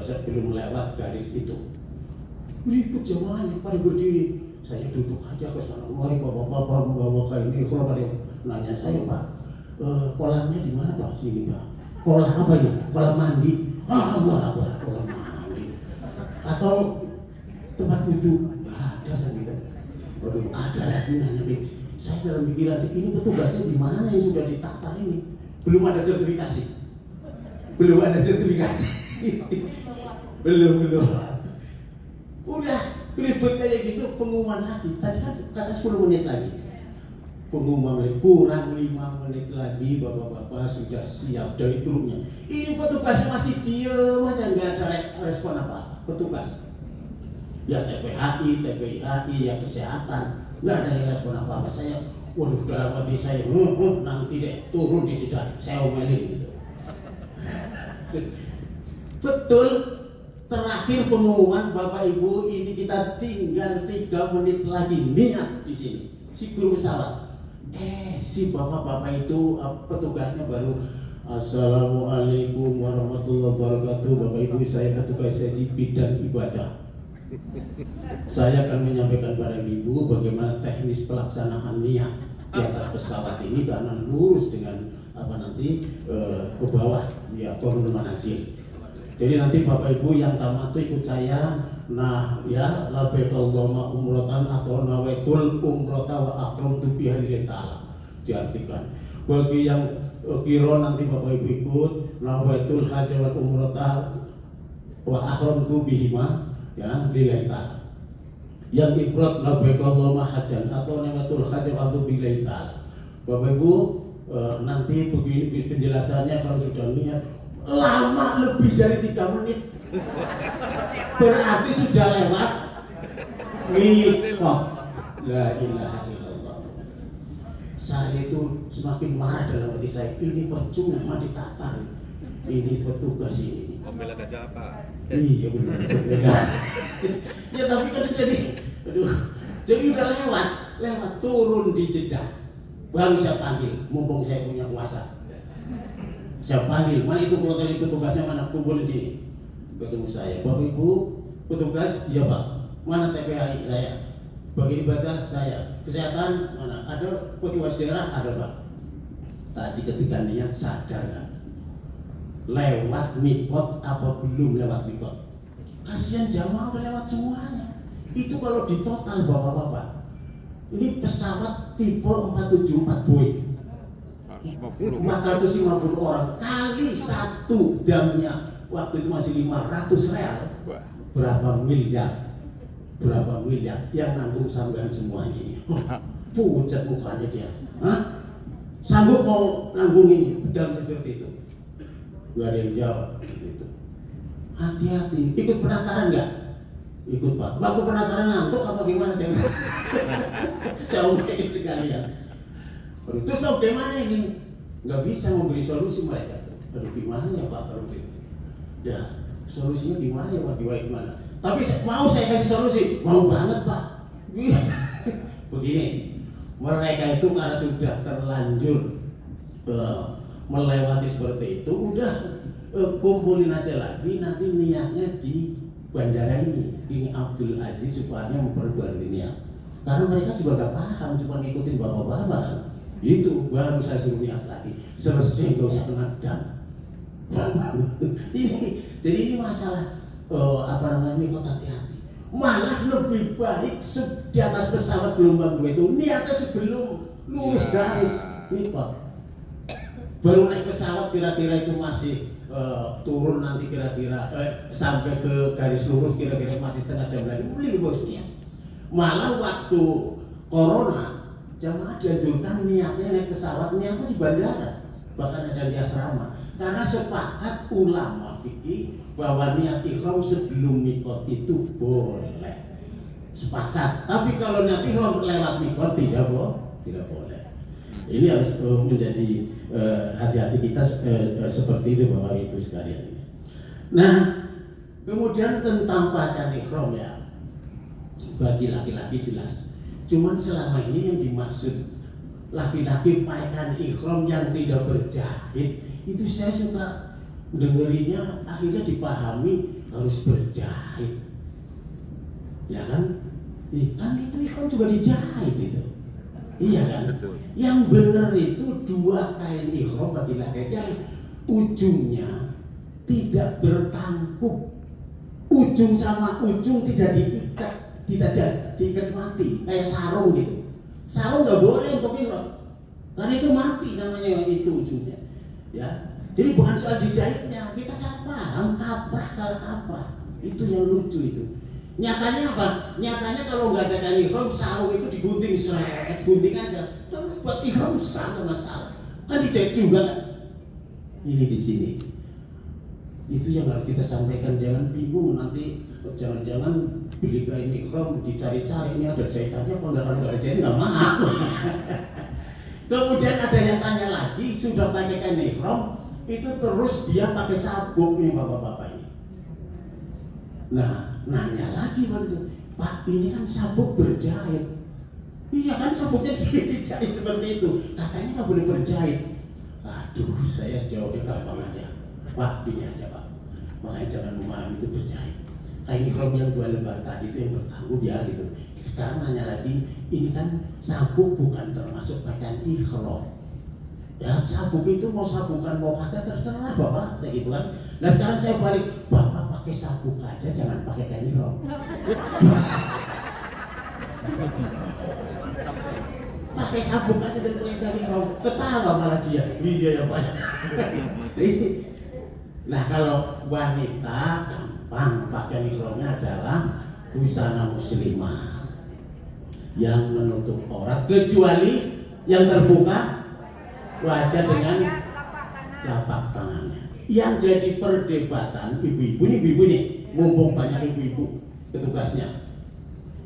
sebelum melewat garis itu. Ribut jemaahnya pada berdiri. Saya duduk aja ke sana. Mari bapak-bapak ini kalau ada nanya saya, Pak, kolamnya di mana Pak? Sini Pak. Kolam apa ini? Kolam mandi. Allah, kolam mandi. Atau tempat wudhu? Ada saya bilang. Waduh, ada lagi nanya. Saya dalam pikiran ini petugasnya di mana yang sudah ditata ini? Belum ada sertifikasi. Belum. Udah ribut kayak gitu, pengumuman lagi. Tadi kan kata 10 menit lagi. Pengumuman lagi, kurang 5 menit lagi, bapak-bapak sudah siap dari turunnya. Ini petugasnya masih diem aja, nggak ada respon apa. Petugas, ya TPHI, ya kesehatan, nggak ada yang respon apa-apa. Saya, waduh, dalam hati saya, nanti deh turun di tidak, saya omelin gitu. Betul. Terakhir pengumuman Bapak Ibu, ini kita tinggal 3 menit lagi niat di sini. Si guru pesawat, si bapak-bapak itu petugasnya baru Assalamualaikum warahmatullahi wabarakatuh. Bapak Ibu, saya Ketua Haji Bidang Ibadah. Saya akan menyampaikan kepada Ibu bagaimana teknis pelaksanaan niat di atas pesawat ini karena lurus dengan ke bawah ya turun manazil. Jadi nanti Bapak Ibu yang tamat ikut saya. Nah ya labbaik Allahumma umratan atau nawaitul umrata wa akramtu biha lillahi ta'ala diartikan. Bagi yang kira nanti Bapak Ibu ikut nawaitul hajj wal umrata wa akramtu bihima ya lillahi ta'ala. Yang ifrat labbaik Allahumma hajjan atau nawaitul hajj wa akramtu billahi ta'ala. Bapak Ibu nanti begini penjelasannya kalau sudah niat lama lebih dari 3 menit berarti sudah lewat mikot. La ilaha illallah. Saya itu semakin marah dalam hati saya, ini percuma ditatar, ini petugas ini. Pembela aja apa? Iya benar. Ya tapi kan jadi udah lewat turun di Jeddah. Baru saya panggil, mumpung saya punya kuasa. Saya panggil, mana itu kalau tadi petugasnya mana kumpul di sini. Ketemu saya, Bapak Ibu, petugas, iya Pak. Mana TPHI saya? Bagian ibadah saya. Kesehatan mana? Ada petugas daerah ada Pak. Tadi ketika niat sadar kan, lewat mikot apa belum lewat mikot? Kasihan jamaah udah lewat semuanya. Itu kalau di total Bapak-bapak. Ini pesawat tipe 474 Boeing 450 orang kali 1 jamnya, waktu itu masih 500 real. Berapa miliar yang nanggung sampean semua ini. Pucat mukanya dia. Hah? Sanggup mau nanggung ini pedang seperti itu? Gak ada yang jawab gitu. Hati-hati. Ikut penataran nggak? Ikut Pak. Waktu penataran ngantuk apa gimana? Jauh itu kalian. Terus mau gimana ini? Nggak bisa memberi solusi mereka. Aduh gimana ya Pak kalau gitu? Ya solusinya gimana ya Pak? Gimana? Tapi mau saya kasih solusi? Mau banget Pak. Begini, mereka itu karena sudah terlanjur melewati seperti itu, udah kumpulin aja lagi. Nanti niatnya di bandara ini Abdul Aziz supaya memperbarui niat. Karena mereka juga gak paham, cuma ngikutin bapak-bapak. Itu baru saya suruh niat lagi. Selesai gak usah setengah jam. Jadi ini masalah mikot hati-hati. Malah lebih baik di atas pesawat gelombang 2 itu niatnya sebelum lurus garis mikot. Baru naik pesawat kira-kira itu masih turun nanti kira-kira sampai ke garis lurus kira-kira masih setengah jam lagi boleh bosnya. Malah waktu corona jamaah dianjurkan niatnya naik pesawat, niatnya di bandara, bahkan ada di asrama, karena sepakat ulama fikih bahwa niat ihram sebelum mikot itu boleh, sepakat. Tapi kalau niat ihram lewat mikot tidak boleh. Ini harus menjadi hati-hati kita seperti itu Bapak Ibu sekalian. Nah, kemudian tentang pakaian ihram ya, bagi laki-laki jelas. Cuman selama ini yang dimaksud laki-laki pakaian ihram yang tidak berjahit, itu saya suka dengerinya akhirnya dipahami harus berjahit. Ya kan? Kan itu ihram juga dijahit itu. Iya kan? Betul. Yang benar itu 2 kain ihram bagi laki-laki yang ujungnya tidak bertangkup, ujung sama ujung tidak diikat mati, kayak sarung gitu. Sarung nggak boleh untuk ihram, karena itu mati namanya yang itu ujungnya. Ya, jadi bukan soal dijahitnya, kita salah paham, salah kaprah. Itu yang lucu itu. Nyatanya apa? Nyatanya kalau nggak ada kain ihram, sarung itu digunting gunting aja. Terus buat ihram sangat masalah. Kan dijahit juga kan? Ini di sini. Itu yang harus kita sampaikan, jangan bingung nanti. Jangan-jangan beli kain ihram dicari-cari ini ada jahitannya, kalau nggak ada jahit nggak mau. Kemudian ada yang tanya lagi, sudah pakai kain ihram, itu terus dia pakai sabuk nih bapak-bapak ini. Nah, nanya lagi waktu, Pak ini kan sabuk berjahit. Iya kan sabuknya dijahit seperti itu, katanya nggak boleh berjahit. Nah, Aduh, saya jawabnya gampang aja. Pak, gini aja Pak. Makanya jangan memahami itu berjahit. Kayak ihram yang 2 lembar tadi itu yang bertanggung ya gitu. Sekarang nanya lagi, ini kan sabuk bukan termasuk pakaian ihram. Ya, sabuk itu mau sabukan mau kata terserah Bapak, saya gitu kan. Nah sekarang saya balik, Bapak pakai sabuk aja, jangan pakai kain ihram. Pakai sabuk aja dan pakai kain ihram. Ketawa malah dia. Iya ya Pak. Nah kalau wanita gampang, pakaian ihramnya adalah busana muslimah yang menutup aurat kecuali yang terbuka wajah dengan telapak tangannya. Yang jadi perdebatan ibu-ibu nih, mumpung banyak ibu-ibu petugasnya.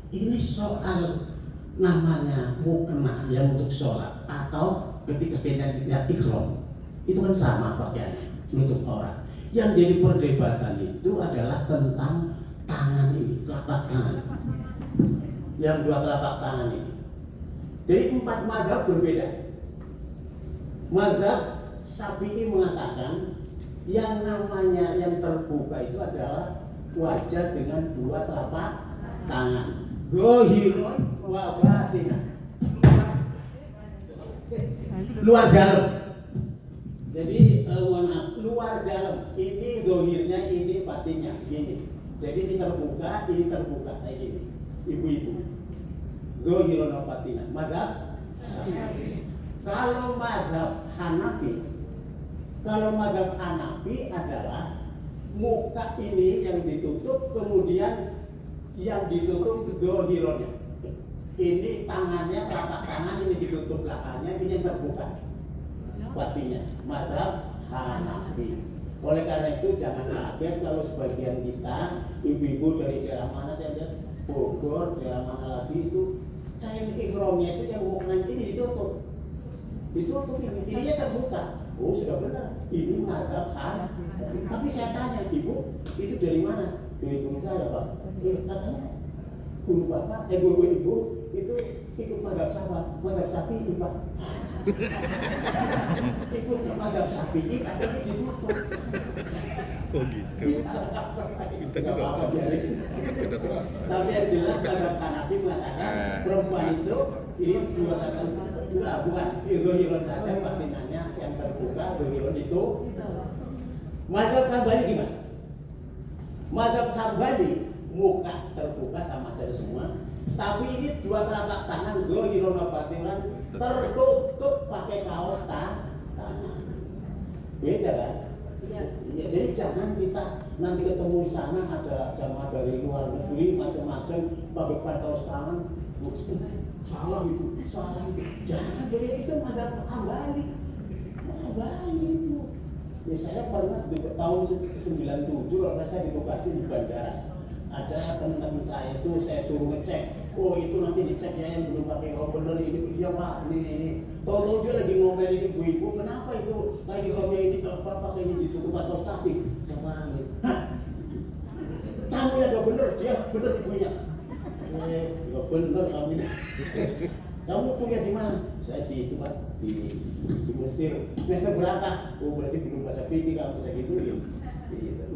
Ini soal namanya mukena yang untuk sholat atau ketika kita lihat ihram itu kan sama pakaiannya, menutup aurat. Yang jadi perdebatan itu adalah tentang tangan ini, telapak tangan. Yang 2 telapak tangan ini. Jadi 4 mazhab berbeda. Mazhab Syafi'i mengatakan yang namanya yang terbuka itu adalah wajah dengan 2 telapak tangan. Zahirun wa batinan. Luar dalam. Jadi luar dalam. Ini zahirnya, ini batinnya segini. Jadi ini terbuka kayak gini. Ibu-ibu. Zahirun wa batinan. Mazhab Syafi'i. Kalau mazhab Hanafi adalah muka ini yang ditutup, kemudian yang ditutup dohironnya. Ini tangannya, telapak tangan ini ditutup belakangnya, ini yang terbuka batinnya. Mazhab Hanafi. Oleh karena itu jangan kaget kalau sebagian kita, ibu-ibu dari daerah mana saya lihat, Bogor, daerah mana lagi itu kain ihramnya itu yang mukena ini ditutup. Ditutup ini terbuka. Oh sudah benar. Ini mazhab Hanafi. Tapi saya tanya ibu, itu dari mana? Dari guru saya Pak. Katanya guru bapak, guru ibu itu ikut mazhab siapa? Mazhab Syafi'i Pak. Ikut mazhab Syafi'i katanya ditutup. Oh gitu. Tidak apa-apa biarin. Tapi yang jelas mazhab Hanafi mengatakan perempuan itu ini 2 kata. Bukan dohiron saja batinannya yang terbuka, dohiron itu. Mazhab Hambali gimana? Mazhab Hambali muka terbuka sama saja semua, tapi ini 2 telapak tangan dohiron batinan tertutup pakai kaos tangan. Beda kan? Ya, jadi jangan kita nanti ketemu di sana ada jamaah dari luar negeri macam-macam pakai kaos tangan. Salah itu. Jangan, jadi itu mazhab Hambali itu. Ya saya pernah di tahun 97 kalau saya ditugasin di bandara. Ada teman-teman saya itu saya suruh ngecek. Oh itu nanti dicek ya yang belum pakai bener ini. Iya Pak, ini. Tahu-tahu dia lagi ngomelin ibu-ibu, kenapa itu lagi romnya ini pakai ini ditutup atau statik? Sama ini. Kamu yang gak bener, dia bener ibunya. Gak bener kamu. Kamu kuliah di mana? Saya di Mesir. Mesir berapa? Oh berarti belum bahasa fikih kamu bisa gitu ya.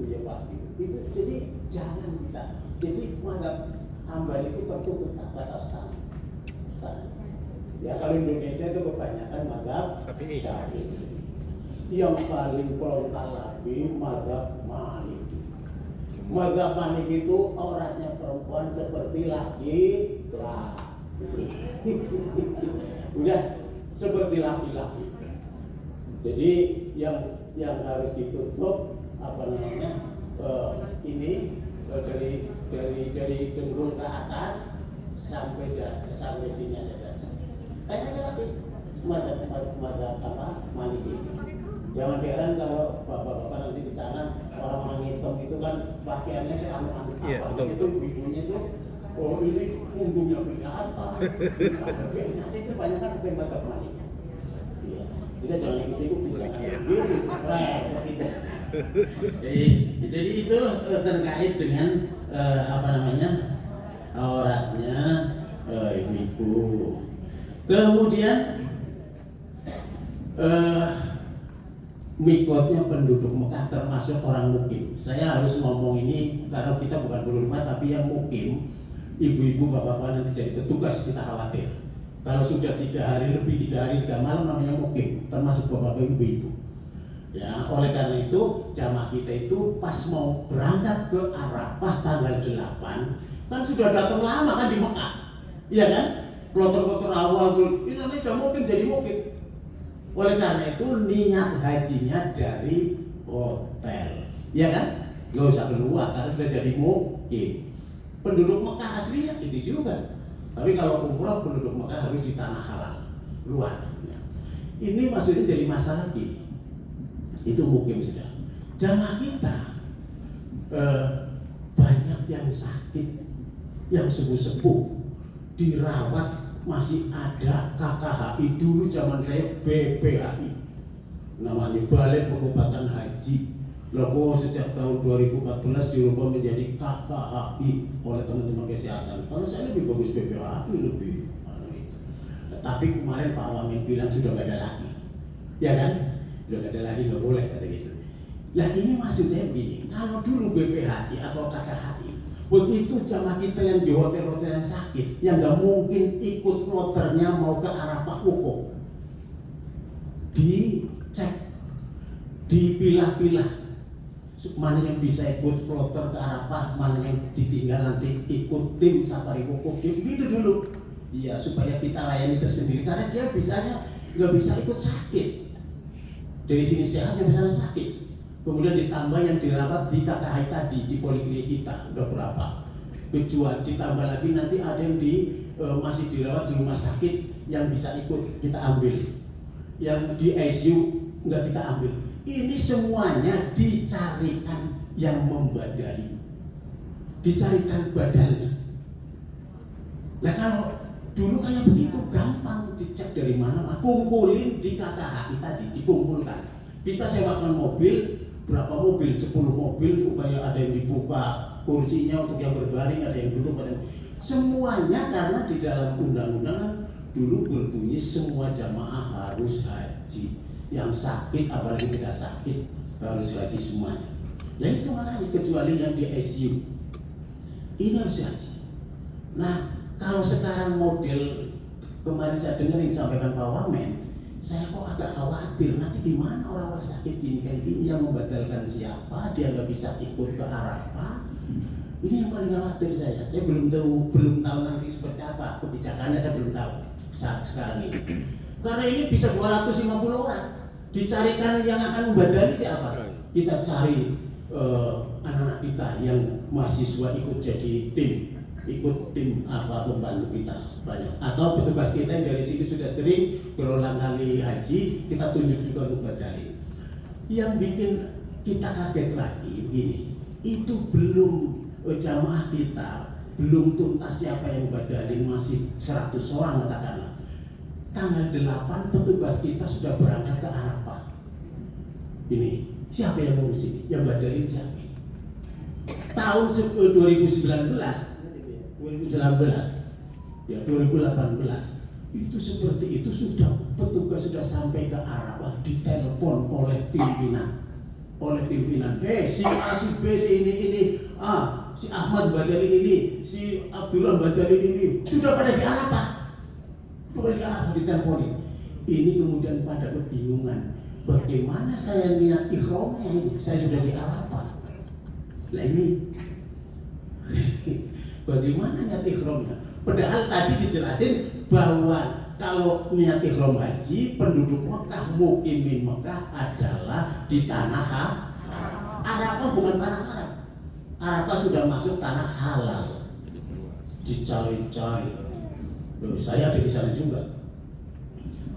Iya Pak. Itu jadi jangan kita. Jadi mazhab Hambali itu tertutup atas tangan. Ya kalau Indonesia itu kebanyakan mazhab Syafi'i. Yang paling frontal lagi mazhab Maliki. Mazhab Maliki itu auratnya perempuan seperti laki-laki. Udah seperti laki-laki. Jadi yang harus ditutup apa namanya ini dari dengkul ke atas sampai sini ada. Kayaknya lagi mazhab apa Maliki. Jangan heran kalau bapak-bapak nanti di sana orang-orang hitam itu kan pakaiannya seanu-anu apa itu ibunya itu. Oh ini punggungnya kelihatan. Itu banyak kan mazhab Maliki. Iya. Kita jangan ikut-ikut bisa. Jadi itu terkait dengan apa namanya auratnya ibu. Kemudian mikotnya penduduk Mekah termasuk orang mukim. Saya harus ngomong ini karena kita bukan berhormat, tapi yang mukim, ibu-ibu, bapak-bapak nanti jadi petugas, kita khawatir. Kalau sudah 3 hari lebih, 3 hari 3 malam namanya mukim, termasuk bapak-bapak, ibu-ibu. Ya, oleh karena itu jamaah kita itu pas mau berangkat ke Arafah tanggal 8 kan sudah datang lama kan di Mekah, iya kan? Kloter-kloter awal tuh, ini namanya sudah mukim jadi mukim. Oleh karena itu niat hajinya dari hotel, iya kan? Nggak usah keluar karena sudah jadi mukim. Penduduk Mekah aslinya itu juga. Tapi kalau umroh penduduk Mekah harus di tanah halal luar. Ini maksudnya jadi masalah gini. Itu mukim sudah. Jamaah kita banyak yang sakit, yang sepuh-sepuh, dirawat, masih ada KKHI dulu zaman saya BPHI, namanya Balai Pengobatan Haji. Lalu sejak tahun 2014 dirubah menjadi KKHI oleh teman-teman kesehatan. Kalau saya lebih bagus BPHI lebih. Tapi kemarin Pak Wamen bilang sudah nggak ada lagi, ya kan? Sudah nggak ada lagi, nggak boleh kata gitu. Nah ini maksud saya begini, kalau dulu BPHI atau KKHI, begitu jamaah kita yang di hotel-hotel yang sakit, yang nggak mungkin ikut kloternya mau ke Arafah wukuf, dicek, dipilah-pilah, mana yang bisa ikut kloter ke Arafah, mana yang ditinggal nanti ikut tim safari wukuf, gitu dulu. Iya, supaya kita layani tersendiri, karena dia bisanya nggak bisa ikut sakit. Dari sini sehat, yang misalnya sakit. Kemudian ditambah yang dirawat di KKHI tadi, di poliklinik kita, udah berapa. Kecuali ditambah lagi nanti ada yang masih dirawat di rumah sakit, yang bisa ikut kita ambil. Yang di ICU nggak kita ambil. Ini semuanya dicarikan yang membadali. Dicarikan badalnya. Nah kalau dulu kayak begitu gampang dicek dari mana, kumpulin di KKHI tadi, dikumpulkan. Kita sewakan mobil, berapa mobil, 10 mobil supaya ada yang dibuka kursinya untuk yang berbaring, ada yang duduk, semuanya karena di dalam undang-undang dulu berbunyi semua jamaah harus haji. Yang sakit, apalagi tidak sakit, harus haji semuanya. Nah itu makanya kecuali yang di ICU, ini harus haji. Nah kalau sekarang model kemarin saya dengar yang disampaikan Pak Wamen, saya kok agak khawatir nanti gimana orang-orang sakit gini kayak gini, yang membatalkan siapa, dia nggak bisa ikut ke Arafah. Ini yang paling khawatir saya belum tahu nanti seperti apa kebijakannya, saya belum tahu saat sekarang ini. Karena ini bisa 250 orang, dicarikan yang akan membadali siapa. Kita cari anak-anak kita yang mahasiswa ikut jadi tim apa membantu kita banyak, atau petugas kita yang dari sini sudah sering berulang kali haji, kita tunjuk juga untuk badali. Yang bikin kita kaget lagi begini, itu belum jamaah kita belum tuntas siapa yang badali, masih 100 orang katakanlah. Tanggal 8 petugas kita sudah berangkat ke Arafah. Ini siapa yang ngurus ini? Yang badali siapa? Tahun 2019 ya 2018 itu seperti itu, sudah petugas sudah sampai ke Arafah, ditelepon oleh pimpinan, si A, si B, si ini, si Ahmad Badari ini, si Abdullah Badari ini sudah pada di Arafah, diteleponin. Ini kemudian pada kebingungan, bagaimana saya niat ikhramnya ini, saya sudah di Arafah. Lah ini bagaimana niat ikhramnya? Padahal tadi dijelasin bahwa kalau niat ikhram haji, penduduk Mekah, mukimin Mekah adalah di tanah halal. Arafah bukan tanah haram. Arafah sudah masuk tanah halal. Dicari-cari. Saya ada di sana juga.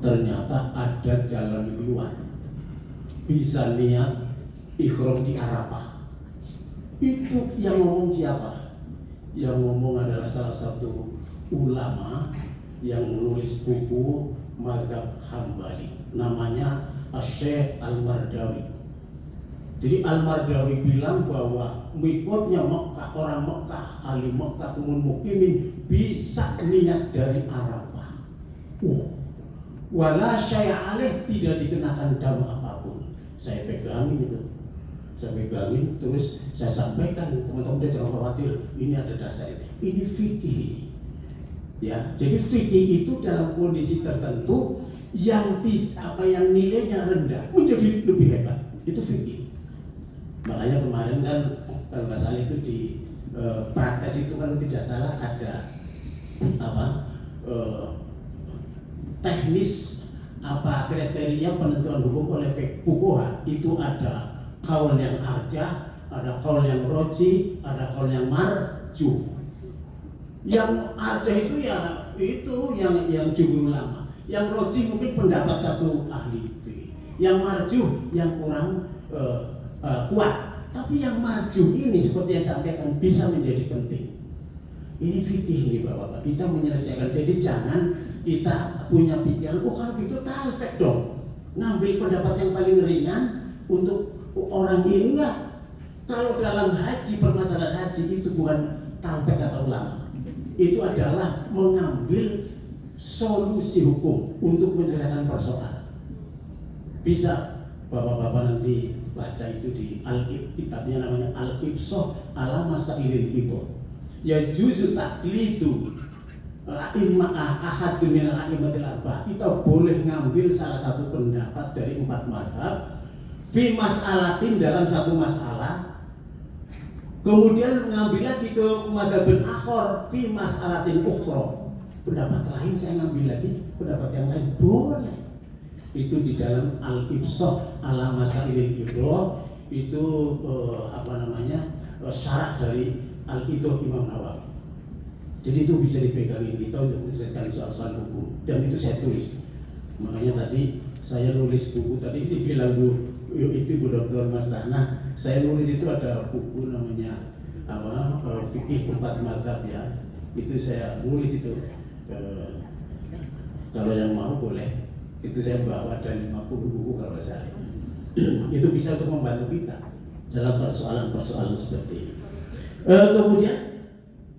Ternyata ada jalan keluar. Bisa niat ikhram di Arafah. Itu yang ngomong siapa? Yang ngomong adalah salah satu ulama yang menulis buku Mazhab Hambali, namanya Syekh Al-Mardawi. Jadi Al-Mardawi bilang bahwa mikotnya Mekah, orang Mekah, ahli Mekah, mukimin bisa niat dari Arafah. Wala syai'a alaih, tidak dikenakan dam apapun. saya pegangin itu. Saya pegangin terus saya sampaikan, teman-teman dia jangan khawatir, ini ada dasar ini fikih. Ya, jadi fikih itu dalam kondisi tertentu yang nilainya rendah menjadi lebih hebat. Itu fikih. Makanya kemarin kan kalau nggak salah itu di praktek itu kalau tidak salah ada teknis kriteria penentuan hukum oleh fuqaha. Itu ada qaul yang arjah, ada qaul yang roji, ada qaul yang marjuh. Yang arjah itu ya itu yang jumhur ulama. Yang roji mungkin pendapat satu ahli. Yang marjuh yang kurang kuat. Tapi yang marjuh ini seperti yang saya sampaikan bisa menjadi penting. Ini fikih ini Bapak-bapak. Kita menyelesaikan. Jadi jangan kita punya pikiran, kalau gitu talfek dong. Ngambil pendapat yang paling ringan untuk orang ini enggak. Kalau dalam haji, permasalahan haji itu bukan talfek atau ulama. Itu adalah mengambil solusi hukum untuk menyelesaikan persoalan. Bisa Bapak-bapak nanti baca itu di kitabnya namanya Al-Ibsah ala Masailil itu. Ya juzu taklidu ahad min al-a'immatil arba'ah. Kita boleh ngambil salah satu pendapat dari 4 mazhab fi mas'alatin dalam satu masalah. Kemudian mengambil lagi ke madzhabun akhar fi mas'alatin ukhra. Pendapat lain saya ngambil lagi pendapat yang lain boleh. Itu di dalam Al-Ibsah ala Masailil Idhah itu syarah dari Al-Idhah Imam Nawawi. Jadi itu bisa dipegangin kita untuk menyelesaikan soal-soal hukum, dan itu saya tulis. Makanya tadi saya nulis buku tadi dibilang itu Bu Dr. Mas Dana, saya nulis itu ada buku namanya fikih 4 mazhab ya. Itu saya nulis itu. Kalau yang mau boleh. Itu saya bawa dari 50 buku kalau saya. Itu bisa untuk membantu kita dalam persoalan-persoalan seperti ini. Kemudian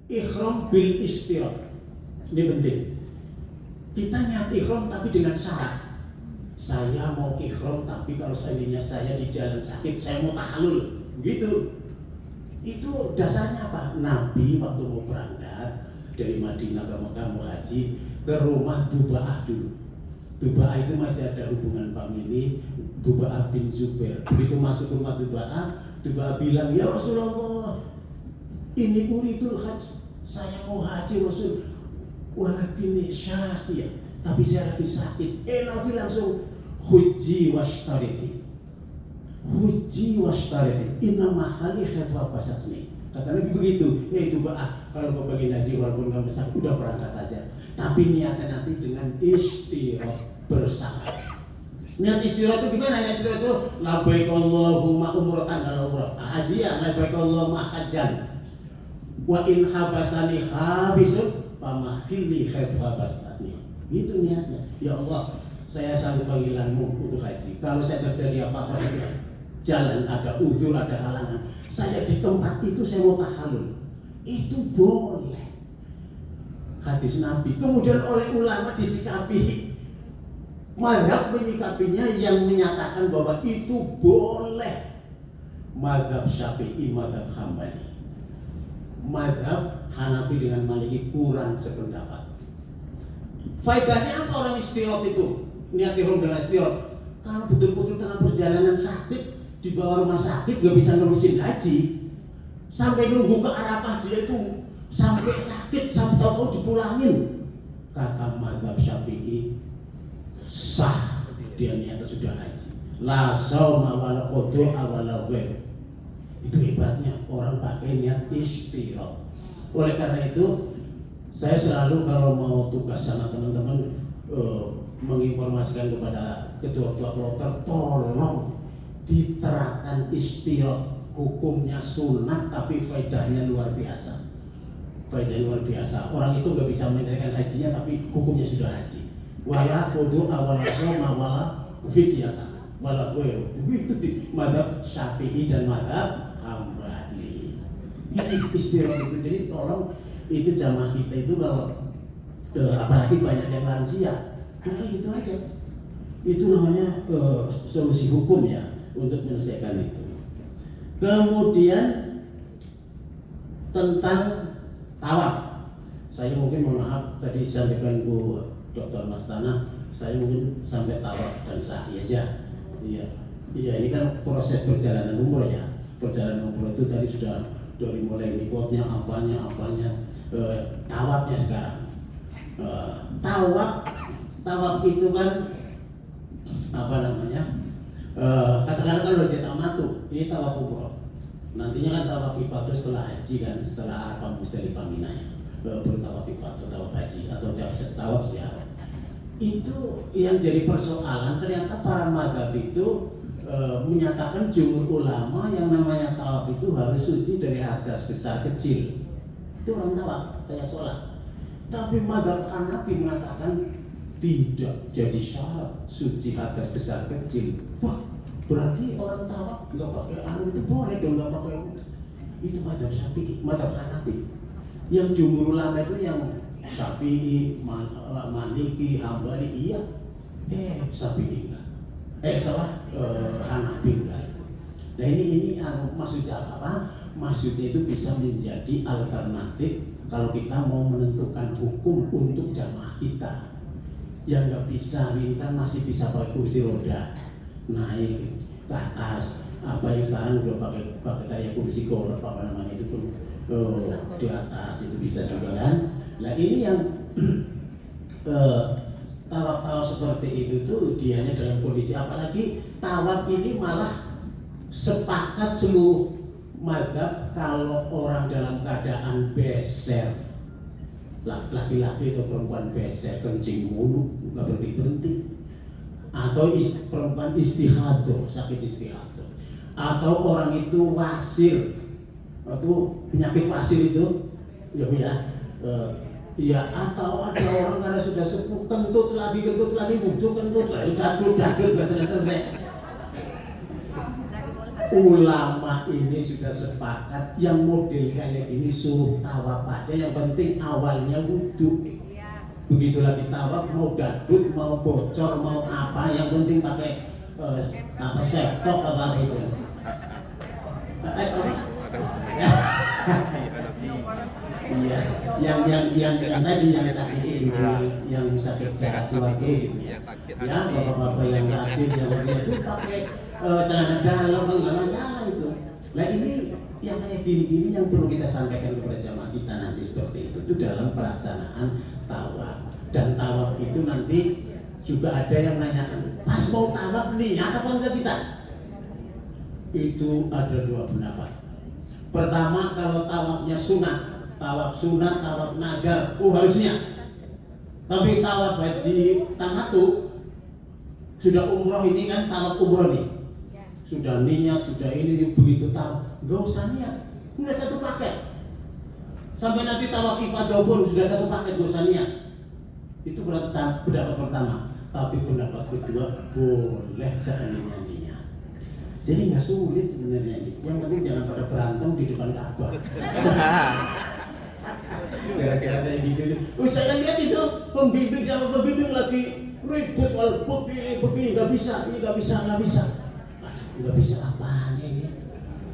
ihram bil istirak. Ini penting. Kita niat ihram tapi dengan syarat. Saya mau ihram tapi kalau seandainya saya di jalan sakit, saya mau tahalul. Begitu. Itu dasarnya apa? Nabi waktu mau berangkat dari Madinah ke Mekah mau haji ke rumah Duba'ah dulu. Duba'ah itu masih ada hubungan famili, Duba'ah bin Zubair. Begitu masuk ke rumah Duba'ah, Duba'ah bilang, ya Rasulullah, ini uritul haji, saya mau haji Rasul. Walakini syahiyah, tapi saya lagi sakit. Nabi langsung huji wastariti. Huji wastariti. Inna mahali khatwa pasatni. Kata Nabi begitu. Duba'ah, kalau mau bagi haji walaupun kamu sakit, udah berangkat aja. Tapi niatnya nanti dengan istirahat bersama. Niat istirahat itu gimana? Niat istirahat itu labbaik Allahumma umratan kalau umrah. Haji ya labbaik Allahumma hajjan. Wa in habasani habisun pamahili khaitu habasani. Itu niatnya. Ya Allah, saya sanggup panggilanmu untuk haji. Kalau saya terjadi apa-apa di jalan, ada uzur, ada halangan, saya di tempat itu saya mau tahalul. Itu boleh. Hadis Nabi. Kemudian oleh ulama disikapi, mazhab menyikapinya yang menyatakan bahwa itu boleh. Mazhab Syafi'i, mazhab Hambali. Mazhab Hanafi dengan Maliki kurang sependapat. Faedahnya apa orang istirahat itu? Niat ihram dengan istirahat. Kalau betul-betul tengah perjalanan sakit, di bawah rumah sakit gak bisa nerusin haji, sampai nunggu ke Arafah dia itu sampai sakit, sampai tahu-tahu dipulangin. Kata mazhab Syafi'i sah, dia niatnya sudah haji. La sauma wala qudhu'a wala ghair. Itu hebatnya orang pakai niat istirahat. Oleh karena itu saya selalu kalau mau tugas sama teman-teman menginformasikan kepada ketua-ketua kloter, tolong diterapkan istirahat. Hukumnya sunat tapi faedahnya luar biasa. Faedah luar biasa. Orang itu nggak bisa menyelesaikan hajinya tapi hukumnya sudah haji. Wala kudu awal soma wala fidyata wala ghairu. Itu di mazhab Syafi'i dan mazhab Hambali. Ini istirahat itu. Jadi tolong itu jamaah kita itu kalau apalagi banyak yang lansia, itu aja. Itu namanya solusi hukum ya. untuk menyelesaikan itu. Kemudian tentang tawaf, saya mungkin mohon maaf tadi sampaikan Bu Dr. Mastana, saya mungkin sampai tawaf dan sa'i aja. Iya, ini kan proses perjalanan umroh ya. Perjalanan umroh itu tadi sudah dari mulai mikotnya, apanya, tawafnya sekarang. Tawaf itu kan apa namanya? Katakanlah kalau jatah matu, ini tawaf umroh. Nantinya kan tawaf ifadah setelah haji kan, setelah Arafah Musdalifah Mina ya, baru tawaf ifadah, tawaf haji atau tawaf ziarah. Itu yang jadi persoalan, ternyata para mazhab itu menyatakan jumhur ulama yang namanya tawaf itu harus suci dari hadas besar kecil. Itu orang tawaf kayak sholat. Tapi mazhab Hanafi mengatakan tidak jadi syarat suci hadas besar kecil. Wah, berarti orang tawaf nggak pakai itu boleh dong, nggak pakai itu mazhab Syafi'i, mazhab Hanafi. Yang jumhur ulama itu yang Syafi'i, Maliki, Hambali, iya, Syafi'i enggak, Hanafi enggak. Nah ini maksudnya apa? Maksudnya itu bisa menjadi alternatif kalau kita mau menentukan hukum untuk jamaah kita. Yang nggak bisa, ini kan masih bisa pakai kursi roda, naik ke atas, apa yang sekarang udah pakai kayak kursi golf apa namanya itu tuh di atas itu bisa juga kan. Nah ini yang tawaf seperti itu tuh dianya dalam kondisi, apalagi tawaf ini malah sepakat seluruh mazhab kalau orang dalam keadaan beser, laki-laki atau perempuan beser kencing mulu nggak berhenti, atau perempuan istihadah, sakit istihadah, atau orang itu wasir, atau penyakit wasir itu, ya, atau ada orang karena sudah sepuh kentut lagi, butuh kentut lagi, dadut nggak selesai. Ulama ini sudah sepakat yang model kayak gini suruh tawaf aja, yang penting awalnya wudhu. Begitu lagi tawaf mau dadut, mau bocor, mau apa, yang penting pakai septok apa itu. Iya, yang tadi yang sakit ini, yang sakit sesuatu, ya bapak-bapak yang kasih yang itu pakai celana dalam nggak masalah itu. Nah ini yang kayak gini yang perlu kita sampaikan kepada jamaah kita nanti seperti itu dalam pelaksanaan tawaf. Dan tawaf itu nanti juga ada yang nanyakan, pas mau tawaf niat apa enggak kita? Itu ada dua pendapat. Pertama, kalau tawafnya sunat, tawaf nagar, harusnya. Tapi tawaf haji tamatu, sudah umroh ini kan tawaf umroh nih, sudah niat, sudah ini begitu tawaf, nggak usah niat, udah satu paket. Sampai nanti tawaf ifadah pun sudah satu paket, nggak usah niat. Itu pendapat pertama. Tapi pendapat kedua, boleh seandainya niat. Jadi nggak sulit sebenarnya ini. Yang penting jangan pada berantem di depan Ka'bah. Gara-gara kayak gitu. Saya lihat itu pembimbing sama pembimbing lagi ribut soal begini nggak bisa, ini nggak bisa. Nggak bisa apanya ini?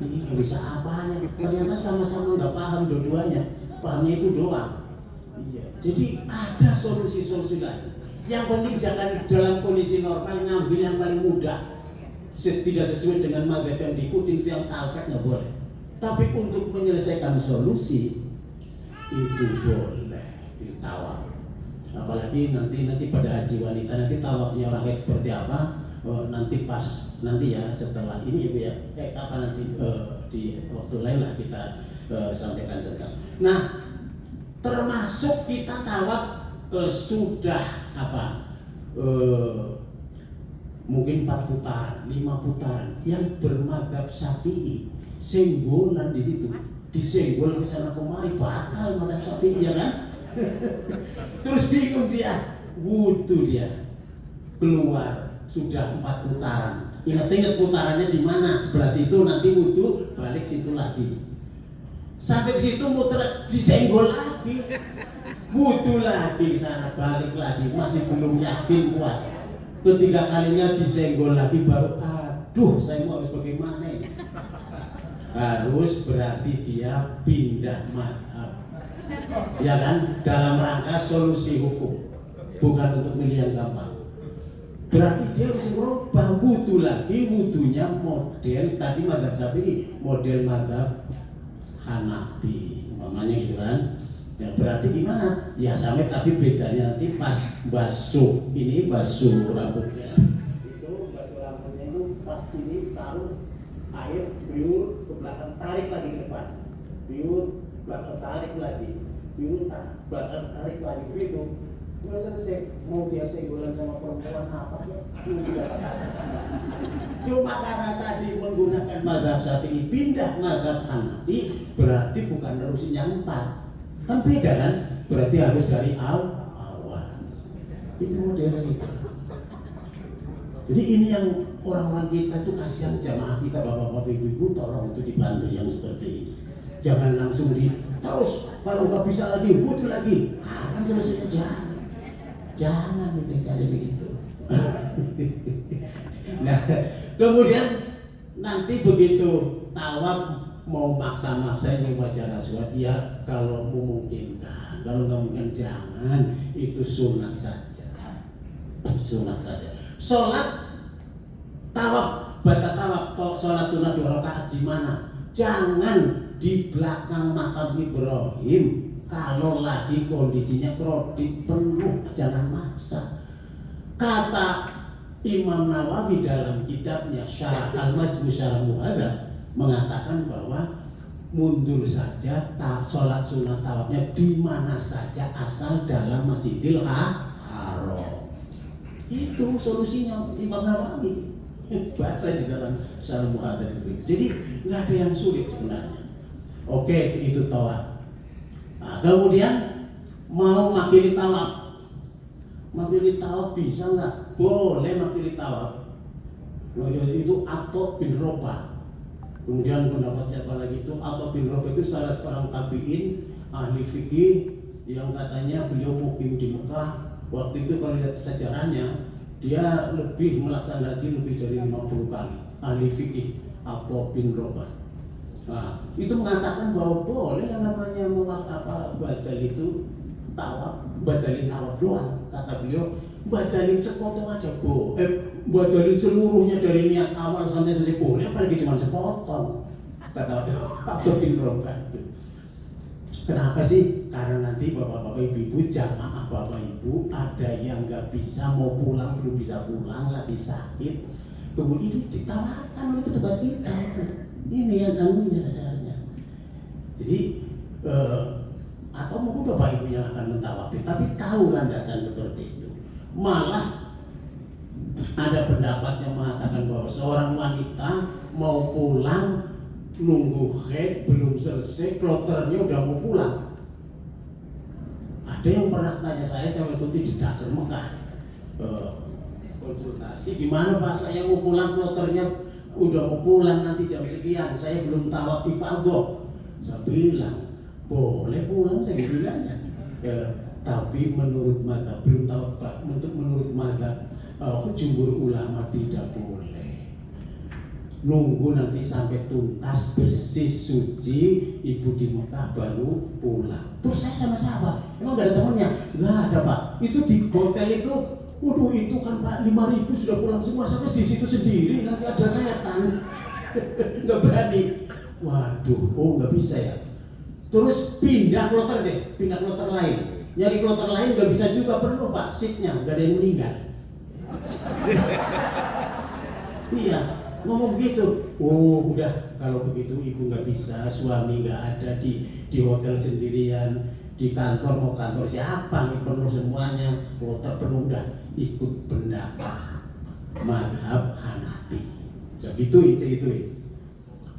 Ini nggak bisa apanya? Ternyata sama-sama nggak paham dua-duanya. Pahamnya itu doang. Iya. Jadi ada solusi-solusi lain. Yang penting jangan dalam kondisi normal ngambil yang paling mudah. Tidak sesuai dengan mazhab yang diikuti, itu yang tauhid nggak boleh. Tapi untuk menyelesaikan solusi itu boleh ditawaf. Apalagi nanti pada haji wanita nanti tawafnya orang seperti apa, nanti ya setelah ini ya apa nanti di waktu lain lah kita sampaikan tentang. Nah, termasuk kita tawaf sudah apa? Mungkin 4 putaran, 5 putaran. Yang bermadzhab Syafi'i senggolan di situ, disenggol ke sana kemari, batal madzhab Syafi'i ya kan? Terus bingung dia, wudu dia keluar sudah 4 putaran. Ingat putarannya di mana? Sebelah situ nanti wudu, balik situ lagi. Sampai ke situ muter disenggol lagi, wudu lagi sana, balik lagi, masih belum yakin puas. Ketiga kalinya disenggol lagi baru Waduh, saya mau harus bagaimana ini? Harus berarti dia pindah madhab, ya kan? Dalam rangka solusi hukum, bukan untuk milih yang gampang. Berarti dia harus merubah wudu lagi, wudunya model tadi madhab Syafi'i, model madhab Hanafi, umpamanya gitu kan. Ya, berarti gimana? Ya sama, tapi bedanya nanti pas basuh ini, basuh rambutnya. Itu basuh rambutnya itu pas ini taruh air biur ke belakang, tarik lagi ke depan. Biur belakang, tarik lagi. Biur belakang, tarik lagi. Begitu. Udah selesai. Mau dia senggolan sama perempuan apa ya? Cuma karena tadi menggunakan mazhab Syafi'i pindah mazhab Hanafi, berarti bukan nerusin yang 4. Kan beda kan? Berarti harus dari awal. Itu modelnya itu. Jadi ini yang orang-orang kita itu kasihan, jamaah kita, bapak-bapak, ibu-ibu, tolong itu dibantu yang seperti ini. Jangan langsung terus kalau nggak bisa lagi butuh lagi, kan selesai. Jangan itu kayak begitu. Nah, kemudian nanti begitu tawaf mau maksa-maksa ini wajah aswad, ya kalau memungkinkan, kalau nggak mungkin jangan, itu sunat saja. Sunat saja. Sholat tawaf, baca tawaf, sholat sunat 2 rakaat di mana? Jangan di belakang makam Ibrahim. Kalau lagi kondisinya krodit penuh, jangan maksa. Kata Imam Nawawi dalam kitabnya Syarah Al-Majmu' Syarah Muhadzab mengatakan bahwa mundur saja sholat sunat tawafnya di mana saja asal dalam Masjidil Haram. Itu solusinya Imam Nawawi. Baca di dalam Syarah Muhadzab itu. Jadi nggak ada yang sulit sebenarnya. Oke, itu tawaf. Nah, kemudian mau makili tawaf. Makili tawaf bisa nggak? Boleh makili tawaf. Itu Atha bin Robah. Kemudian pendapat siapa lagi itu? Atha bin Robah itu salah seorang tabi'in ahli fikih yang katanya beliau mukim di Mekah. Waktu itu kalau lihat sejarahnya, dia lebih melaksanakan haji lebih dari 50 kali. Ahli fikih Atha bin Robah. Nah, itu mengatakan bahwa boleh yang namanya badal itu tawaf, badalin tawaf doang. Kata beliau, badalin sepotong aja badalin seluruhnya dari niat awal sampai selesai boleh, apalagi cuma sepotong. Kata Abdul bin Robah. Kenapa sih? Karena nanti bapak-bapak ibu-ibu, jamaah bapak ibu ada yang nggak bisa, mau pulang belum bisa pulang, lagi sakit. Kemudian ditawarkan oleh petugas kita. Ini yang anunya dasarnya. Jadi atau mungkin bapak ibu yang akan mentawafi, tapi tahu landasan seperti itu. Malah ada pendapat yang mengatakan bahwa seorang wanita mau pulang, nunggu haid belum selesai, kloternya udah mau pulang. Ada yang pernah tanya saya waktu itu di Dakar Mekah, konsultasi, gimana Pak, saya mau pulang, kloternya udah mau pulang nanti jam sekian, saya belum tawaf ifadah. Saya bilang boleh pulang, saya bilangnya. Tapi menurut mazhab belum tahu Pak, menurut mazhab jumhur ulama tidak boleh. Nunggu nanti sampai tuntas bersih suci ibu di Mekah baru pulang. Terus saya sama sahabat, emang gak ada temannya? Nggak ada Pak. Itu di hotel itu, waduh itu kan Pak 5.000 sudah pulang semua, sampai di situ sendiri nanti ada setan. Nggak berani. Waduh, oh nggak bisa ya. Terus pindah kloter deh, pindah kloter lain. Nyari kloter lain nggak bisa juga, penuh Pak, seatnya nggak ada yang meninggal. Iya, ngomong begitu. Oh udah, kalau begitu ibu nggak bisa, suami nggak ada di hotel sendirian, di kantor mau kantor siapa? Penuh semuanya, kloter penuh, udah ikut pendapat mazhab Hanafi. Jadi itu.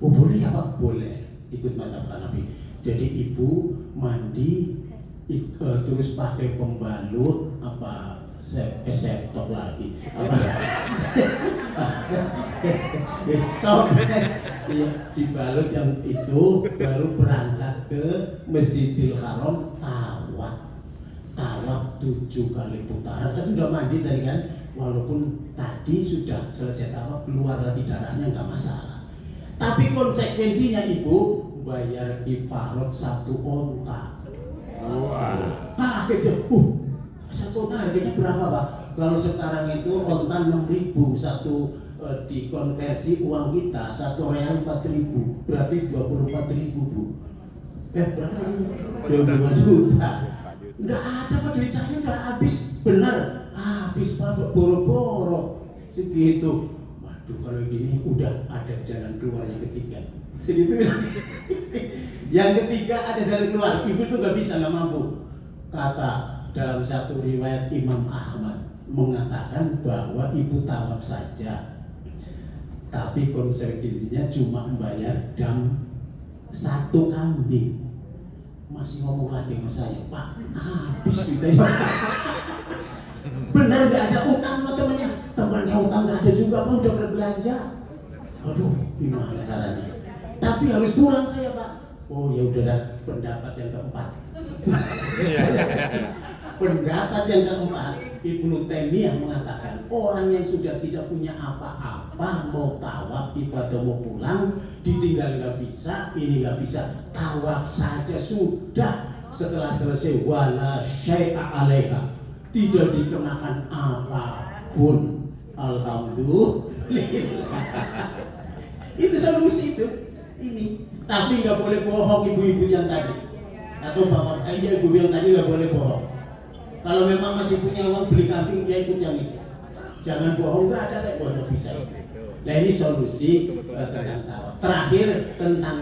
Oh boleh ya Pak? Boleh ikut mazhab Hanafi. Jadi ibu mandi terus pakai pembalut septok lagi dibalut yang itu, baru berangkat ke Masjidil Haram, tawaf 7 kali putaran. Kan udah mandi tadi kan, walaupun tadi sudah selesai tawaf keluar lagi darahnya nggak masalah. Tapi konsekuensinya ibu bayar kifarot 1 onta. Kaget ya, satu onta harganya berapa Pak? Kalau sekarang itu onta 6.000 satu, dikonversi uang kita 1 real 4.000, berarti 24.000 Bu. Berapa ini? 25 juta. Nggak ada Pak, duit saya nggak habis, benar habis Pak, boro-boro segitu. Waduh, kalau gini udah ada jalan keluar yang ketiga. Segitu. Yang ketiga ada jalan keluar, ibu tuh nggak bisa, nggak mampu. Kata dalam satu riwayat Imam Ahmad mengatakan bahwa ibu tawaf saja, tapi konsekuensinya cuma membayar dam 1 kambing. Masih ngomong lagi sama saya, Pak, habis kita. Benar nggak ada utang sama temannya utang nggak ada juga Pak, udah berbelanja. Aduh, gimana caranya? Tapi harus pulang saya Pak. Oh ya udah, pendapat yang keempat. Pendapat yang keempat, Ibnu Taimiyah mengatakan orang yang sudah tidak punya apa-apa, mau tawaf ibadah mau pulang, ditinggal nggak bisa, ini nggak bisa, tawaf saja sudah. Setelah selesai wala syai'a 'alaiha, tidak dikenakan apapun. Alhamdulillah. Itu solusi itu. Ini. Tapi nggak boleh bohong ibu-ibu yang tadi, atau bapak ibu yang tadi nggak boleh bohong. Kalau memang masih punya uang beli kambing, dia ikut yang itu. Jangan bohong, nggak ada saya bohong bisa itu. Nah ini solusi tentang tawaf. Terakhir tentang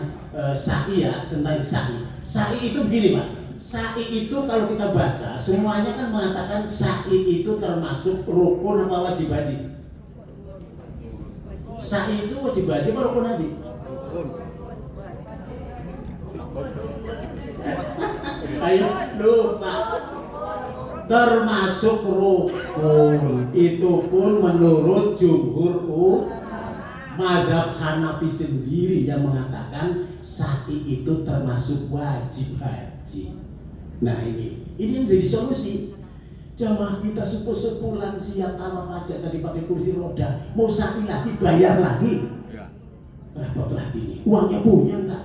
sa'i ya, tentang sa'i. Sa'i itu begini Pak. Sa'i itu kalau kita baca semuanya kan mengatakan sa'i itu termasuk rukun apa wajib haji. Sa'i itu wajib haji apa rukun haji? Ayo lupa. Termasuk rukun. Itu pun menurut jumhur mazhab Hanafi sendiri yang mengatakan sa'i itu termasuk wajib haji. Nah ini yang jadi solusi. Jamaah kita sepuh lansia tawaf aja tadi pakai kursi roda, mau sa'i lagi bayar lagi. Repot lagi nih. Uangnya punya enggak?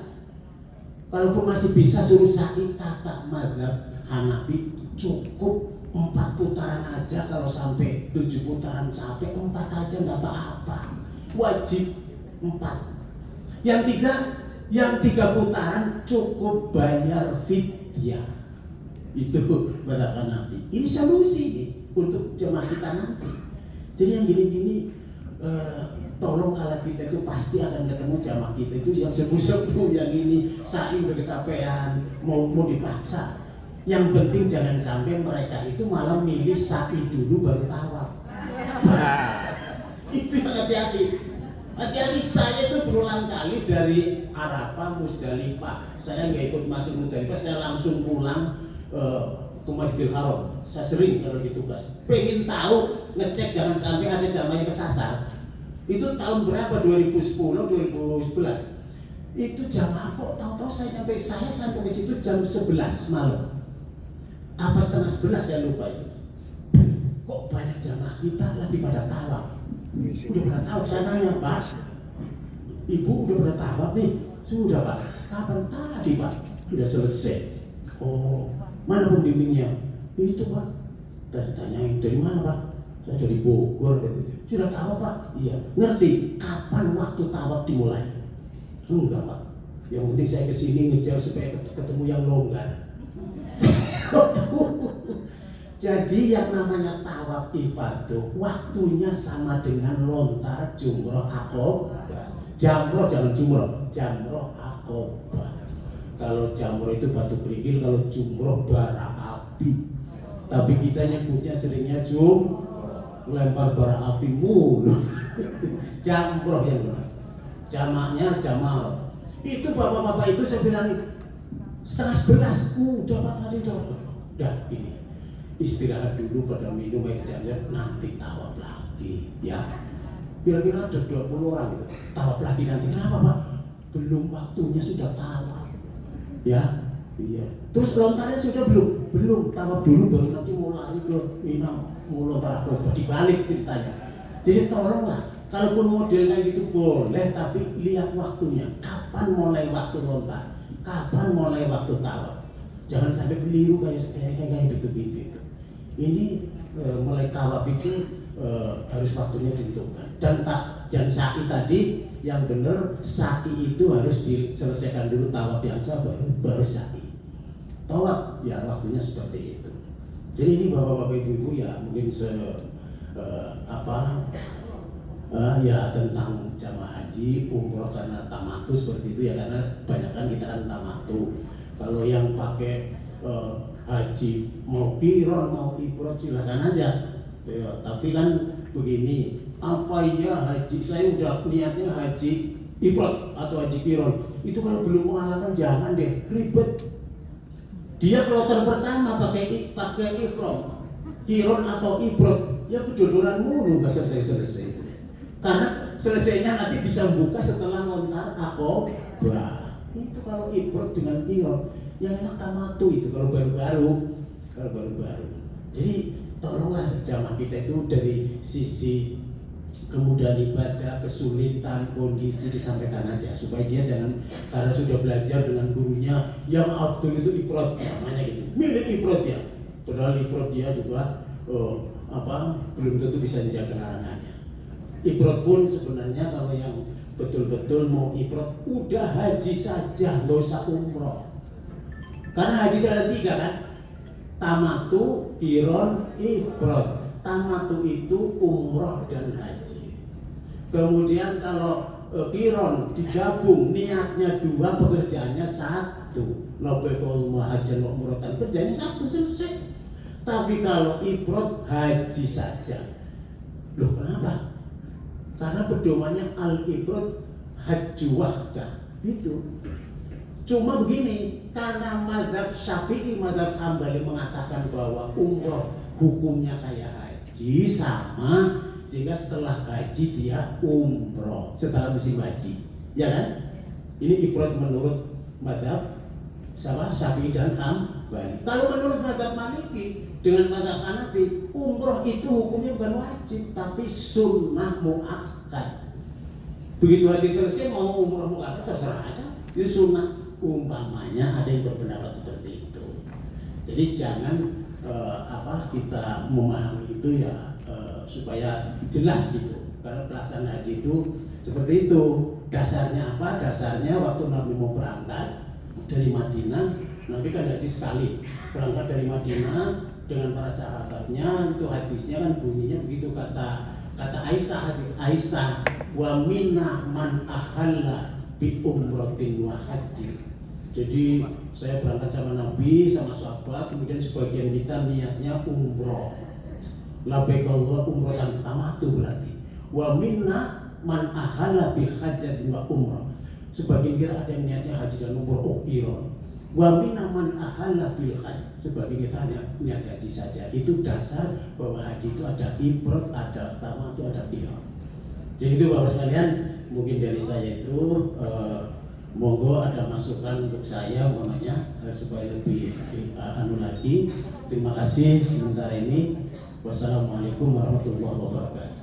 Kalaupun masih bisa suruh sa'i, kata mazhab Hanafi cukup 4 putaran aja. Kalau sampai 7 putaran sampai 4 aja nggak apa-apa. Wajib 4. Yang 3 putaran cukup bayar fidyah. Itu mazhab Hanafi. Ini solusi nih untuk jemaah kita nanti. Jadi yang gini-gini tolong kalau kita itu pasti akan ketemu jamaah kita itu yang sepuh-sepuh, yang ini sa'i udah kecapean, mau dipaksa. Yang penting jangan sampai mereka itu malah milih sa'i dulu baru tawaf. Itu yang hati-hati. Hati-hati, saya itu berulang kali dari Arafah, Musdalifah. Saya nggak ikut masuk Musdalifah, saya langsung pulang ke Masjidil Haram. Saya sering kalau ditugas. Pengen tahu, ngecek jangan sampai ada jamaahnya kesasar. Itu tahun berapa? 2010, 2011. Itu jamaah kok tahu-tahu saya sampai di situ jam 11 malam. Apa setengah 11 saya lupa itu. Kok banyak jamaah kita lagi pada tawaf. Udah pada tawaf, saya nanya Pak, Ibu udah pada tawaf nih? Sudah Pak. Kapan? Tadi Pak. Sudah selesai. Oh, mana pembimbingnya? Itu Pak. Tanyain dari mana Pak? Saya dari Bogor. Sudah tawaf Pak? Iya. Ngerti kapan waktu tawaf dimulai? Enggak Pak. Yang penting saya kesini ngejar supaya ketemu yang longgar. Jadi yang namanya tawaf ifadah waktunya sama dengan lontar jumroh akobah. Jamroh jangan jumroh, jamroh akobah. Kalau jamroh itu batu kerikil, kalau jumroh bara api. Tapi kita nyebutnya seringnya lempar bara api mulu. Jamroh yang benar. Jamaknya jamal. Itu bapak-bapak itu saya bilang setengah 11. Udah Pak tadi udah ini. Istirahat dulu pada minum air jam-jam, nanti tawaf lagi ya. Kira-kira ada 20 orang gitu. Tawaf lagi nanti. Kenapa Pak? Belum waktunya sudah tawaf ya. Iya. Terus lontarnya sudah belum? Belum. Tawaf dulu baru nanti mau lari ke Mina, mau lontar akobah. Dibalik ceritanya. Jadi tolonglah, kalaupun model kayak gitu boleh, tapi lihat waktunya. Kapan mulai waktu lontar? Kapan mulai waktu tawaf? Jangan sampai keliru kayak gitu. Ini mulai tawaf itu harus waktunya ditentukan. Dan sa'i tadi yang benar, sa'i itu harus diselesaikan dulu tawaf yang sah, baru sa'i. Tawaf ya waktunya seperti itu. Jadi ini bapak-bapak ibu-ibu ya mungkin ya tentang jamaah haji, umroh karena tamatu seperti itu ya, karena kebanyakan kita kan tamatu. Kalau yang pakai haji mau qiron mau ifrad silakan aja. Ya, tapi kan begini, apa iya haji saya udah niatnya haji ifrad atau haji qiron, itu kalau belum pengalaman jangan deh, ribet. Dia kloter pertama pakai ifrad, qiron atau ifrad, ya kedodoran mulu nggak selesai. Karena selesainya nanti bisa buka setelah lontar akobah. Itu kalau ifrad dengan qiron, yang enak tamatu itu kalau baru-baru. Jadi tolonglah jamaah kita itu dari sisi kemudahan ibadah, kesulitan, kondisi disampaikan aja supaya dia jangan karena sudah belajar dengan gurunya yang Abdul itu ifrad namanya gitu, milik ifrad ya, padahal ifrad dia juga belum tentu bisa menjaga larangannya. Ifrad pun sebenarnya kalau yang betul-betul mau ifrad udah haji saja, nggak usah umroh, karena haji ada 3 kan, tamatu, qiron, ifrad. Tamatu itu umroh dan haji. Kemudian kalau qiron digabung, niatnya 2, pekerjaannya 1. Labbaikallahumma hajjan wa umratan, kerjanya 1 selesai. Tapi kalau ifrad haji saja. Loh kenapa? Karena pedomannya al-ifrad hajju wahdah. Gitu. Cuma begini, karena mazhab Syafi'i, mazhab Hambali mengatakan bahwa umroh hukumnya kayak haji sama, sehingga setelah haji dia umroh setelah musim haji, ya kan? Ini ifrad menurut mazhab Syafi'i dan Hambali. Kalau menurut mazhab Maliki dengan mazhab Hanafi, umroh itu hukumnya bukan wajib tapi sunnah muakkad. Begitu haji selesai mau umroh muakkad terserah aja, itu sunnah. Umpamanya ada yang berpendapat seperti itu. Jadi jangan kita memahami itu ya supaya jelas gitu. Karena pelaksanaan haji itu seperti itu. Dasarnya apa? Dasarnya waktu Nabi mau berangkat dari Madinah, Nabi kan haji sekali. Berangkat dari Madinah dengan para sahabatnya, itu hadisnya kan bunyinya begitu, kata Aisyah, hadis Aisyah, wa minna man ahalla bi umratin wa haji. Jadi saya berangkat sama Nabi, sama sahabat, kemudian sebagian kita niatnya umroh. Labbaikallahumma umratan tamatu berarti. Wa minna man ahalla bi hajjatin wa umrah. Sebagian kita ada yang niatnya haji dan umroh qiron. Wa minna man ahalla bil hajj. Sebagian kita hanya niat haji saja. Itu dasar bahwa haji itu ada ifrad, ada tamatu, ada qiron. Jadi itu Bapak sekalian, mungkin dari saya itu monggo ada masukan untuk saya umpamanya supaya lebih lagi. Terima kasih sementara ini. Wassalamualaikum warahmatullahi wabarakatuh.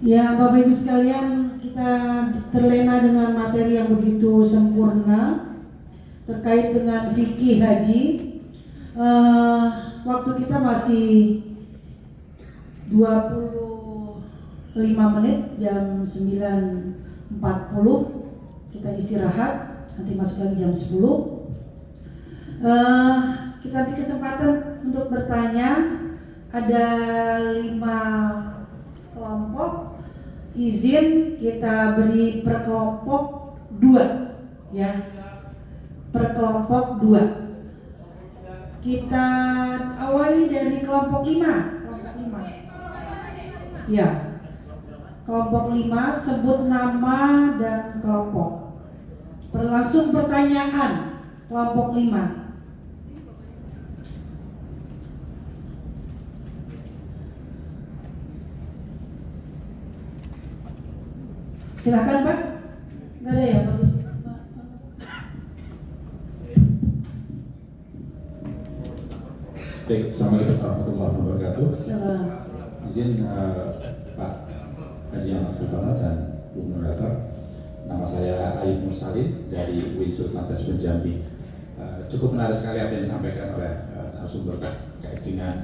Ya, Bapak Ibu sekalian, kita terlena dengan materi yang begitu sempurna terkait dengan fikih haji. Waktu kita masih 25 menit, jam 9.40 kita istirahat, nanti masuk lagi jam 10. Kita beri kesempatan untuk bertanya. Ada 5 kelompok, izin kita beri per kelompok 2 ya, per kelompok 2. Kita awali dari kelompok 5. Ya, kelompok 5, sebut nama dan kelompok. Berlangsung pertanyaan kelompok 5. Silakan Pak. Nggak ada ya Pak Gus? Baik, Assalamualaikum warahmatullahi wabarakatuh. Salam. Izin Pak Haji Ahmad Sultana dan Bu Moderator. Nama saya Ayub Mursalin dari Winsut Lantas Jambi. Cukup menarik sekali apa yang disampaikan oleh narasumber terkait dengan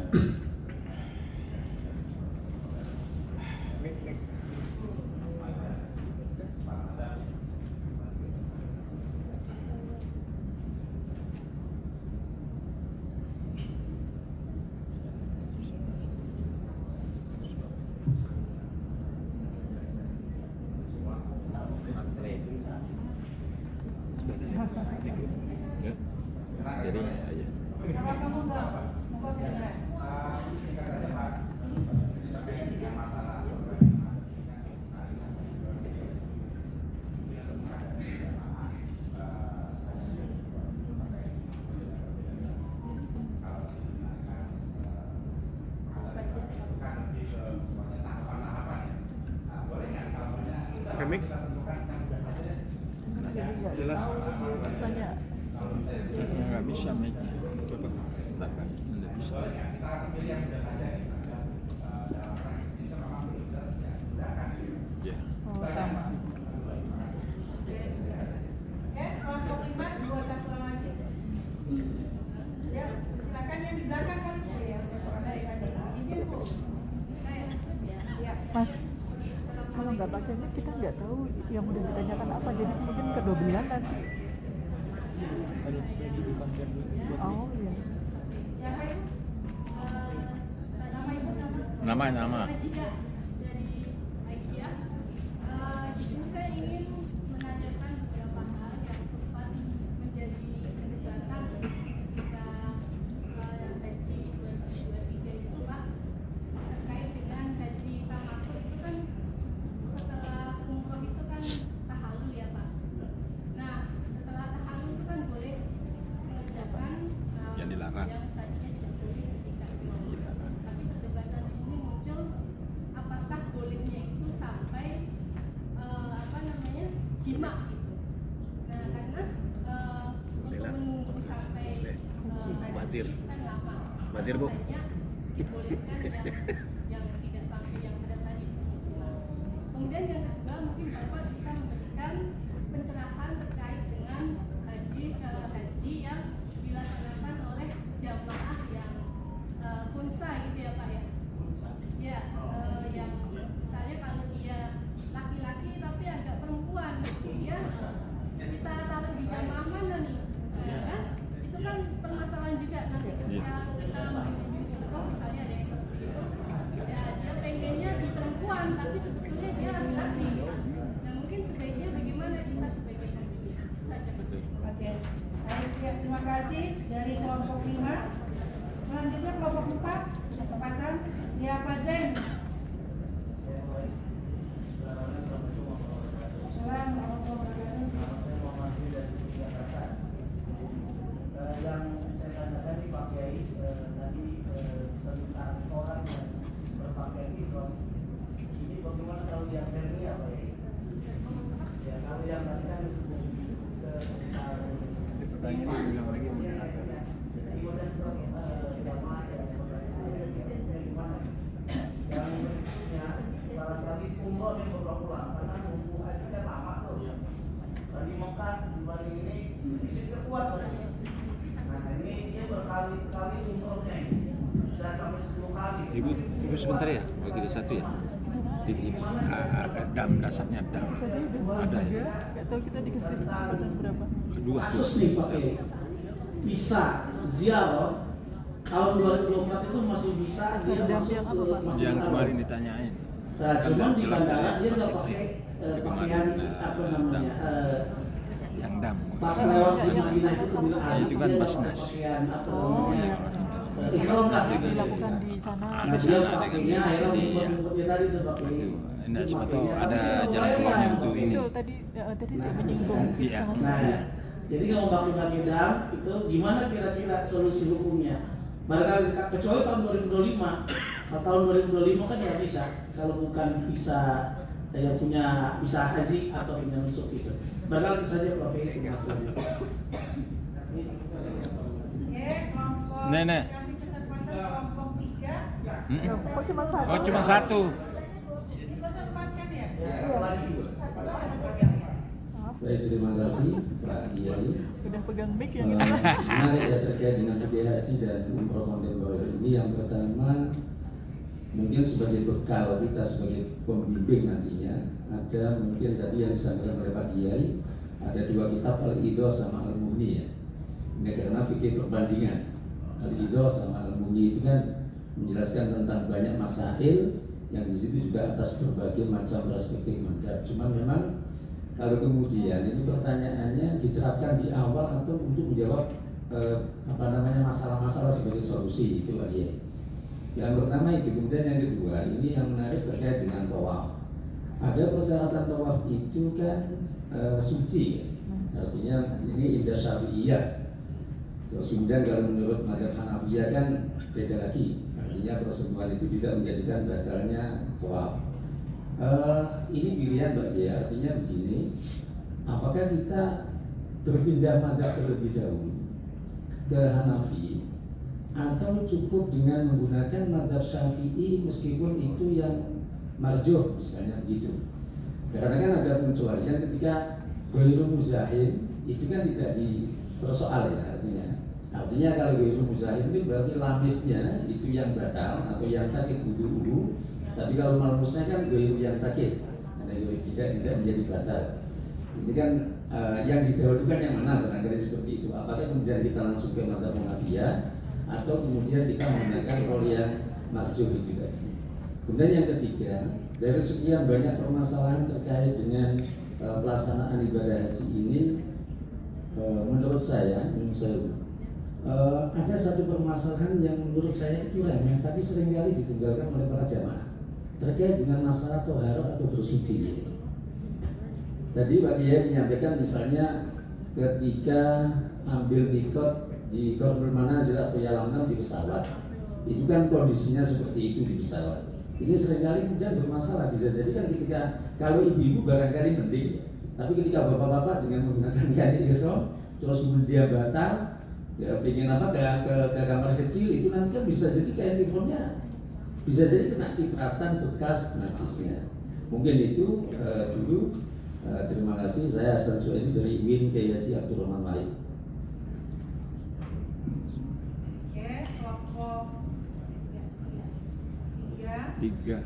Ya, jadinya aja. Pemik? Jelas. Nggak bisa mic-nya. Coba. Nggak bisa. Ya. Kelompok 5, 21 orang lagi. Ya, silakan yang di belakang kali Bu ya. Izin Bu. Mas, kalau nggak pakai mic kita nggak tahu yang udah ditanyakan apa, jadi mungkin kedobelan nanti. Oh iya. Siapa Ibu? Nama Ibu nama? Nama. Dari Aisyah. Di sini saya ingin menanyakan beberapa hal yang sempat menjadi perdebatan ketika haji 2023 itu Pak, terkait dengan haji tamattu itu kan setelah umroh itu kan tahallul ya Pak. Nah setelah tahallul itu kan boleh mengerjakan Yang dilarang. yang tadinya tidak boleh ketika umroh. Tapi perdebatan di sini muncul, apakah bolehnya itu sampai jima gitu. Nah karena untuk menunggu sampai Wazir. kan lama. Wazir, Bu. Makanya dibolehkan yang tidak sampai yang ada tadi seperti jima. Kemudian yang kedua mungkin Bapak bisa memberikan pencerahan terkait dengan haji yang dilaksanakan oleh jamaah yang khunsa gitu ya Pak ya. Ya, yang misalnya kalau dia laki-laki tapi agak perempuan, dia kita taruh di jamaah mana nih? Kan? Itu kan permasalahan juga nanti ketika kita umroh misalnya ada yang seperti itu. Ya, dia pengennya di perempuan tapi sebetulnya dia laki-laki. Nah mungkin sebaiknya bagaimana kita sebagai pemilih saja. Oke. Baik, ya, terima kasih dari kelompok 5. Selanjutnya kelompok 4, kesempatan ya Pak Zen. Yang saya tanyakan di Pak Kiai tadi tentang orang yang berpakaian ihram, ini bagaimana kalau yang hernia Pak Kiai? Ya kalau yang tadi kan Pertanyaan diulang lagi yang berikutnya barangkali umroh yang berulang-ulang karena umroh haji kan lama tuh ya. Di Mekah dibanding ini fisiknya kuat berarti. Nah ini dia berkali-kali umrohnya ini sudah sampai 10 kali. Ibu sebentar ya, bagi di satu ya. Titip dam, dasarnya dam. Ada ya. Nggak tahu kita dikasih kesempatan berapa. Kedua. Kasus nih Pak Kiai, bisa ziarah tahun 2024 itu masih bisa dia masuk ke Masjid Yang Al-Haram. kemarin ditanyain. Nah, cuman di Jelas bandara dari dia nggak Mas pakai Sekjen. pakaian apa namanya Yang dam. pas lewat di Madinah itu kemudian Ya, itu kan dia nggak basnas. pakaian apa Oh namanya iya. ihram lah Yang gitu. dilakukan di sana. Ah, Nah, di dia sana pakainya dengan akhirnya sini, ya. untuk tadi tuh Pak Kiai. Enggak, siapa tahu Makanya, ada tapi jalan kalau keluarnya yang- untuk ini. Itu tadi dia menyinggung Iya. sama Nah, saya. jadi kalau pakai dam itu gimana kira-kira solusi hukumnya? Barangkali kecuali tahun 2025. Kalau tahun 2025 kan nggak bisa. Kalau bukan bisa yang punya usaha haji atau punya nusuk itu. Barangkali saja Prof. itu maksudnya. Nenek. Kami kesempatan kelompok 3. Kok cuma satu? Oh, cuma satu. Kesempatan ya? Baik, terima kasih Pak Kiai. Udah pegang mic ya? Menarik ya terkait dengan biaya haji dan umroh kontemporer ini. Yang pertama, mungkin sebagai bekal kita sebagai pembimbing nantinya, ada mungkin tadi yang disampaikan oleh Pak Kiai, ada 2 kitab, Al-Idah sama Al-Mughni ya. Ini karena fikih perbandingan. Al-Idah sama Al-Mughni itu kan menjelaskan tentang banyak masail yang di situ juga atas berbagai macam perspektif madzhab. Cuman memang kalau kemudian itu pertanyaannya diterapkan di awal atau untuk menjawab masalah-masalah sebagai solusi itu Pak Kiai. Yang pertama itu, kemudian yang kedua ini yang menarik terkait dengan tawaf. Ada persyaratan tawaf itu kan suci, artinya ini indah syafi'iyah. Terus kemudian kalau menurut mazhab Hanafiyah kan beda lagi, artinya persembahan itu tidak menjadikan batalnya tawaf. Ini pilihan Mbak Jaya, artinya begini, apakah kita berpindah mazhab terlebih dahulu ke Hanafi atau cukup dengan menggunakan mazhab Syafi'i meskipun itu yang marjuh misalnya begitu. Karena kan ada pengecualian ketika ghairu muzahim itu kan tidak dipersoal ya artinya kalau ghairu muzahim itu berarti lamisnya itu yang batal atau yang sakit wudu. Tapi kalau malmusnya kan ghairu yang sakit, tidak menjadi batal. Ini kan yang didahulukan yang mana barangkali seperti itu. Apakah kemudian kita langsung ke mazhab Hanafiyah atau kemudian kita menggunakan rol yang marjuh itu tadi. Kemudian yang ketiga, dari sekian banyak permasalahan terkait dengan pelaksanaan ibadah haji ini, menurut saya ada satu permasalahan yang menurut saya itu remeh, tapi seringkali ditinggalkan oleh para jamaah terkait dengan masalah toharo atau bersuci. Tadi Pak Kiai menyampaikan misalnya ketika ambil mikot di Kornul Manazil atau Yalamnam di pesawat, itu kan kondisinya seperti itu di pesawat. Ini seringkali kemudian bermasalah. Bisa jadi kan ketika kalau ibu-ibu barangkali penting, tapi ketika bapak-bapak dengan menggunakan kain ihram terus kemudian batal, ya ingin ke kamar kecil, itu nanti kan bisa jadi kain ihramnya bisa jadi kena cipratan bekas najisnya. Mungkin itu dulu. Terima kasih. Saya Hasan Suhaimi dari IWIN Kiai Haji Abdurrahman Wahid. Kelompok 3.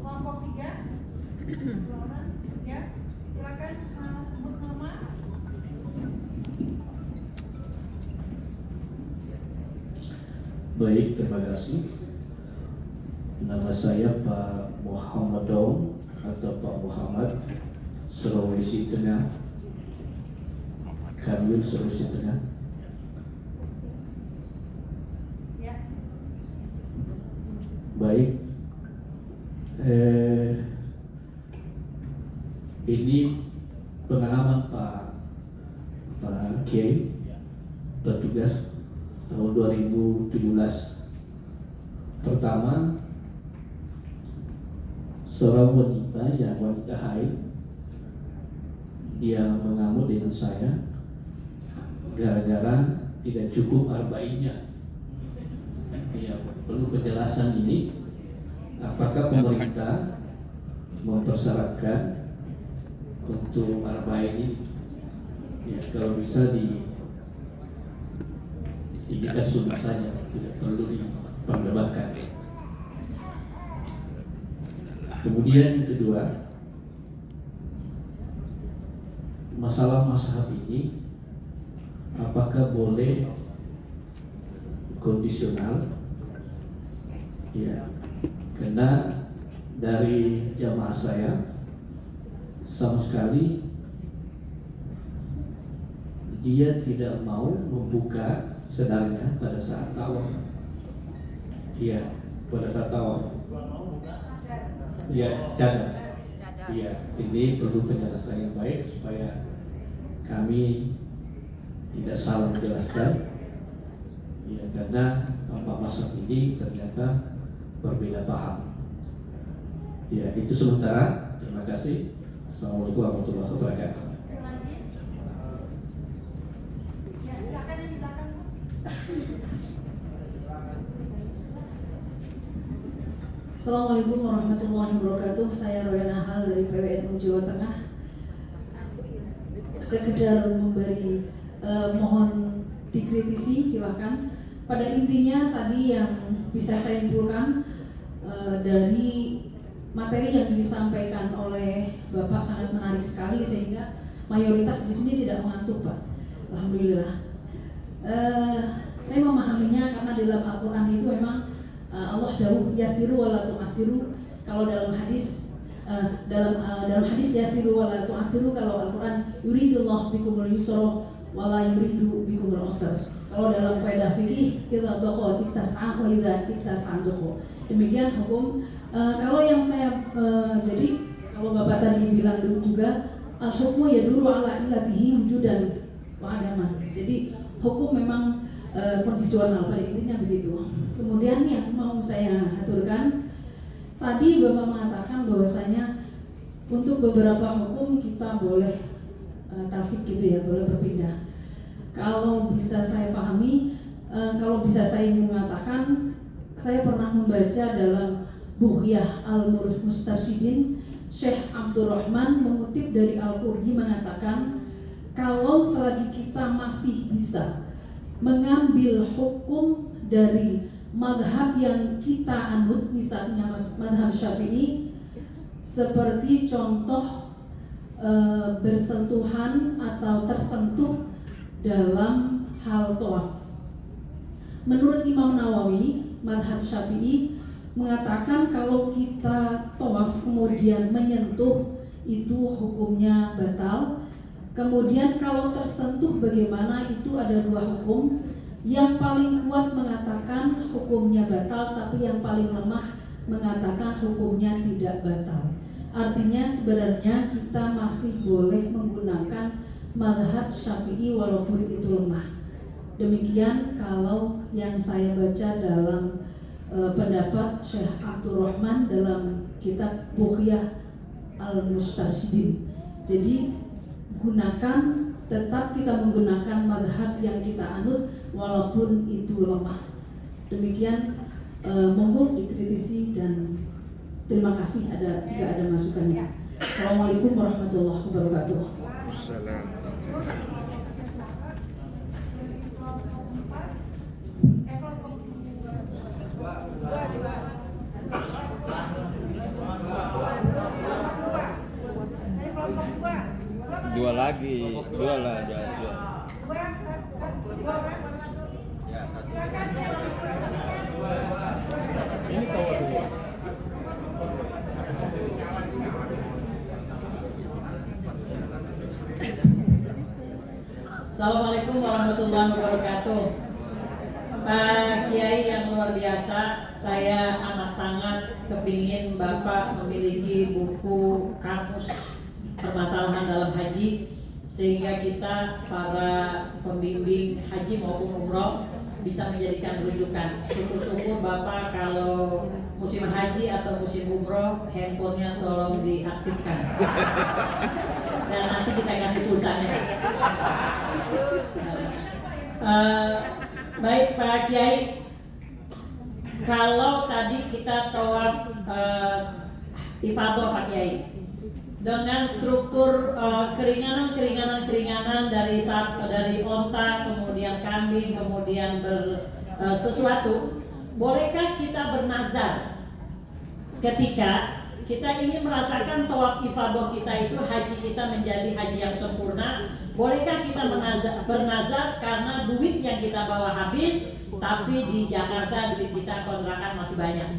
Kelompok 3. Ya, silakan sebut nama. Baik, terima kasih. Nama saya Pak Muhammad Daum atau Pak Muhammad, Sulawesi Tengah, Kamil, Sulawesi Tengah. Baik, ini pengalaman Pak Kiai bertugas tahun 2017. Pertama, seorang wanita haid, dia mengamuk dengan saya gara-gara tidak cukup arba'innya. Ya, perlu penjelasan ini. Apakah pemerintah mempersyaratkan untuk arba'in ini? Ya, kalau bisa diinginkan sunnah saja, tidak perlu diperdebatkan. Kemudian yang kedua, masalah mazhab ini apakah boleh kondisional? Ya, karena dari jamaah saya sama sekali dia tidak mau membuka sedarnya pada saat tawaf. Iya, pada saat tawaf. Iya, cadar. Iya, ini perlu penjelasan yang baik supaya kami tidak salah menjelaskan. Ya, karena mazhab ini ternyata berbeda paham. Ya, itu sementara. Terima kasih. Assalamualaikum warahmatullahi wabarakatuh. Assalamualaikum warahmatullahi wabarakatuh. Saya Royana Hal dari PWNU Jawa Tengah. Sekedar memberi mohon dikritisi, silahkan. Pada intinya tadi yang bisa saya simpulkan dari materi yang disampaikan oleh Bapak sangat menarik sekali sehingga mayoritas di sini tidak mengantuk, Pak. Alhamdulillah. Saya memahaminya karena di dalam Al-Quran itu memang Allah dawuh yasiru wala tu'asiru. Kalau dalam hadis dalam hadis yasiru wala tu'asiru, kalau Al-Quran yuridullah bikumul yusra wala yuridu bikumul usra. Kalau dalam kaidah fikih kita doqo iktas'a wa idza iktas'a doqo. Demikian hukum. Kalau yang saya jadi kalau Bapak tadi bilang dulu juga al-hukmu yaduru ala illatihi wujudan wa adaman. Jadi hukum memang kondisional, pada intinya begitu. Kemudian yang mau saya aturkan, tadi Bapak mengatakan bahwasanya untuk beberapa hukum kita boleh talfik gitu ya, boleh berpindah. Kalau bisa saya pahami, kalau bisa saya mengatakan, saya pernah membaca dalam Bughyah Al-Mustarsyidin, Syekh Abdurrahman mengutip dari Al-Qurdi mengatakan, kalau selagi kita masih bisa mengambil hukum dari madhab yang kita anut, misalnya madhab Syafi'i, seperti contoh bersentuhan atau tersentuh dalam hal tawaf. Menurut Imam Nawawi, madhab Syafi'i mengatakan kalau kita tawaf kemudian menyentuh itu hukumnya batal. Kemudian kalau tersentuh bagaimana, itu ada dua hukum. Yang paling kuat mengatakan hukumnya batal, tapi yang paling lemah mengatakan hukumnya tidak batal. Artinya sebenarnya kita masih boleh menggunakan mazhab Syafi'i walaupun itu lemah. Demikian kalau yang saya baca dalam pendapat Syekh Abdurrahman dalam kitab Bughyah Al-Mustarsyidin. Jadi tetap kita menggunakan mazhab yang kita anut walaupun itu lemah. Demikian, monggo dikritisi dan terima kasih jika ada masukannya. Assalamualaikum warahmatullahi wabarakatuh. Dua lagi, dua lah, dua. Ini tahu dua. Assalamualaikum warahmatullahi wabarakatuh. Pak Kiai yang luar biasa, saya amat sangat kepingin Bapak memiliki buku kamus permasalahan dalam haji, sehingga kita para pembimbing haji maupun umroh bisa menjadikan rujukan. Syukur-syukur Bapak kalau musim haji atau musim umroh handphonenya tolong diaktifkan dan nanti kita kasih pulsanya. Baik Pak Kiai, kalau tadi kita tawaf ifadah Pak Kiai dengan struktur keringanan dari onta, kemudian kambing, kemudian sesuatu, bolehkah kita bernazar ketika kita ingin merasakan tawaf ifadah kita itu, haji kita menjadi haji yang sempurna? Bolehkah kita bernazar karena duit yang kita bawa habis, tapi di Jakarta duit kita kontrakan masih banyak?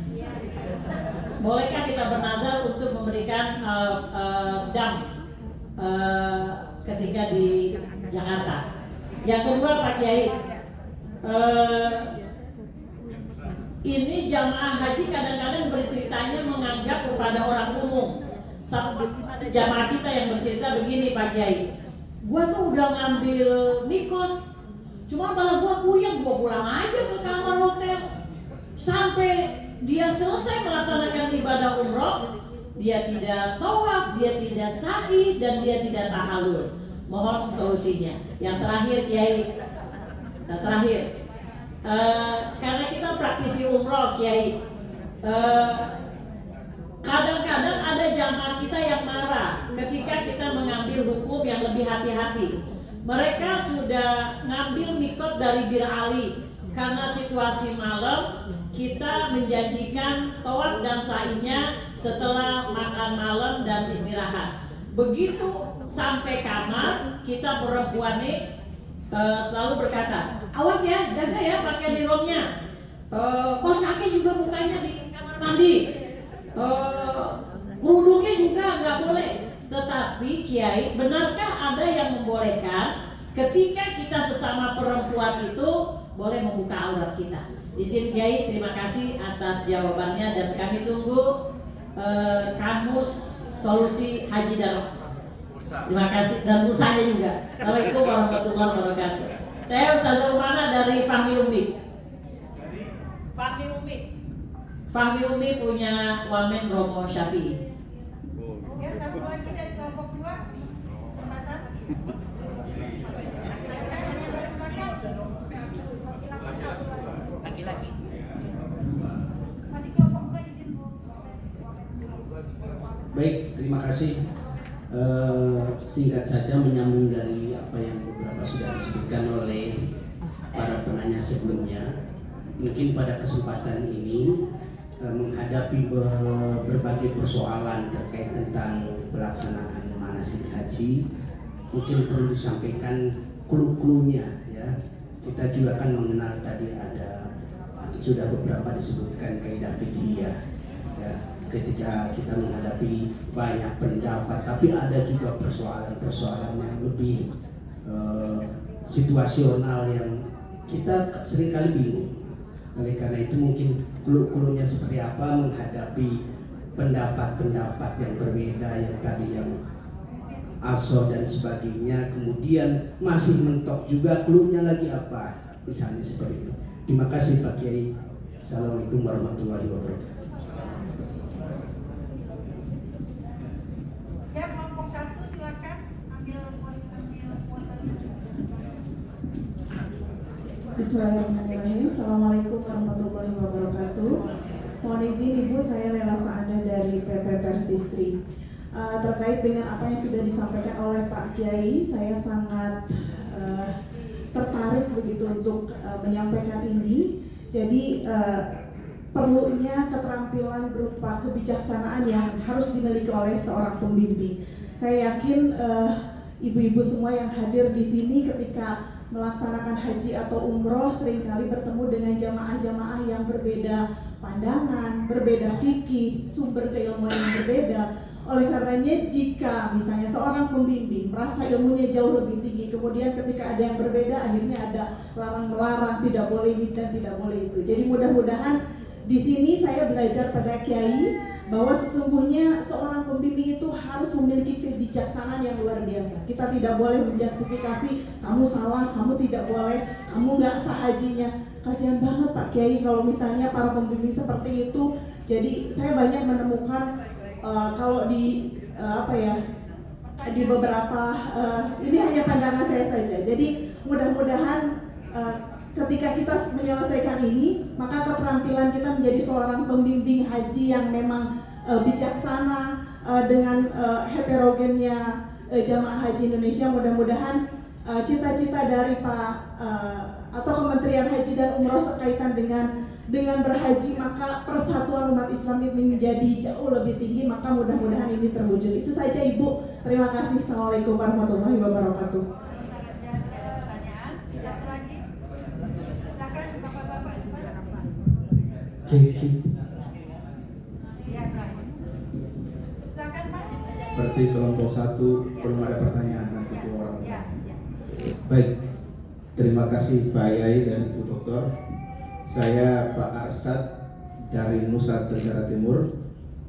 Bolehkah kita bernazar untuk memberikan dam ketika di Jakarta? Yang kedua Pak Kiai, ini jamaah haji kadang-kadang berceritanya menganggap kepada orang umum. Satu ada jamaah kita yang bercerita begini Pak Kiai, gua tuh udah ngambil mikot, cuma malah gua puyeng, gua pulang aja ke kamar hotel. Sampai dia selesai melaksanakan ibadah umroh, dia tidak tawaf, dia tidak sa'i, dan dia tidak tahallul. Mohon solusinya. Yang terakhir Kiai, karena kita praktisi umroh Kiai, kadang-kadang ada jamaah kita yang marah ketika kita mengambil hukum yang lebih hati-hati. Mereka sudah ngambil mikot dari Bir Ali karena situasi malam, kita menjanjikan tawaf dan sa'inya setelah makan malam dan istirahat. Begitu sampai kamar, kita perempuan nih selalu berkata, awas ya, jaga ya pakaian ihramnya. Kaos kaki juga bukanya di kamar mandi. Kerudungnya juga nggak boleh. Tetapi Kiai, benarkah ada yang membolehkan ketika kita sesama perempuan itu boleh membuka aurat kita? Izin Kiai, terima kasih atas jawabannya dan kami tunggu kamus solusi haji dan terima kasih dan pulsanya juga. Assalamualaikum warahmatullahi wabarakatuh. Saya Ustazah Umana dari Fahmi Umi. Fahmi Umi punya Wamen Romo Syafi'i. Ya, satu lagi dari kelompok 2 kesempatan. Laki-laki. Masih kelompok 2 izin Bu. Baik, terima kasih. Singkat saja menyambung dari apa yang beberapa sudah disebutkan oleh para penanya sebelumnya. Mungkin pada kesempatan ini menghadapi berbagai persoalan terkait tentang pelaksanaan manasik haji, mungkin perlu disampaikan clue-cluenya ya. Kita juga kan mengenal tadi ada sudah beberapa disebutkan kaidah fiqhiyah ya. Ketika kita menghadapi banyak pendapat, tapi ada juga persoalan-persoalan yang lebih situasional yang kita seringkali bingung. Oleh karena itu mungkin clue-cluenya seperti apa menghadapi pendapat-pendapat yang berbeda yang tadi yang asal dan sebagainya, kemudian masih mentok juga cluenya lagi apa, misalnya seperti itu. Terima kasih Pak Kiai. Assalamualaikum warahmatullahi wabarakatuh. Ya, kelompok 1 silakan ambil kuotanya. Bismillahirrahmanirrahim. Assalamualaikum warahmatullahi wabarakatuh. Mohon izin Ibu, saya Lela Saada dari PP Persistri. Terkait dengan apa yang sudah disampaikan oleh Pak Kiai, saya sangat tertarik begitu untuk menyampaikan ini. Jadi perlunya keterampilan berupa kebijaksanaan yang harus dimiliki oleh seorang pembimbing. Saya yakin ibu-ibu semua yang hadir di sini ketika melaksanakan haji atau umroh seringkali bertemu dengan jamaah-jamaah yang berbeda pandangan, berbeda fikih, sumber keilmuan yang berbeda. Oleh karenanya jika misalnya seorang pembimbing merasa ilmunya jauh lebih tinggi, kemudian ketika ada yang berbeda akhirnya ada larang-melarang, tidak boleh ini dan tidak boleh itu. Jadi mudah-mudahan di sini saya belajar pada Kiai bahwa sesungguhnya seorang pembimbing itu harus memiliki kebijaksanaan yang luar biasa. Kita tidak boleh menjustifikasi kamu salah, kamu tidak boleh, kamu nggak sah hajinya. Kasihan banget Pak Kiai kalau misalnya para pembimbing seperti itu. Jadi saya banyak menemukan kalau di di beberapa ini hanya pandangan saya saja. Jadi mudah-mudahan ketika kita menyelesaikan ini, maka keterampilan kita menjadi seorang pembimbing haji yang memang bijaksana dengan heterogennya jamaah haji Indonesia. Mudah-mudahan cita-cita dari Pak atau Kementerian Haji dan Umroh sekaitan dengan berhaji, maka persatuan umat Islam ini menjadi jauh lebih tinggi, maka mudah-mudahan ini terwujud. Itu saja Ibu. Terima kasih. Assalamualaikum warahmatullahi wabarakatuh. Seperti kelompok 1 belum ada pertanyaan, nanti 2 orang. Baik, terima kasih Pak Yai dan Ibu Dokter. Saya Pak Arsad dari Nusa Tenggara Timur,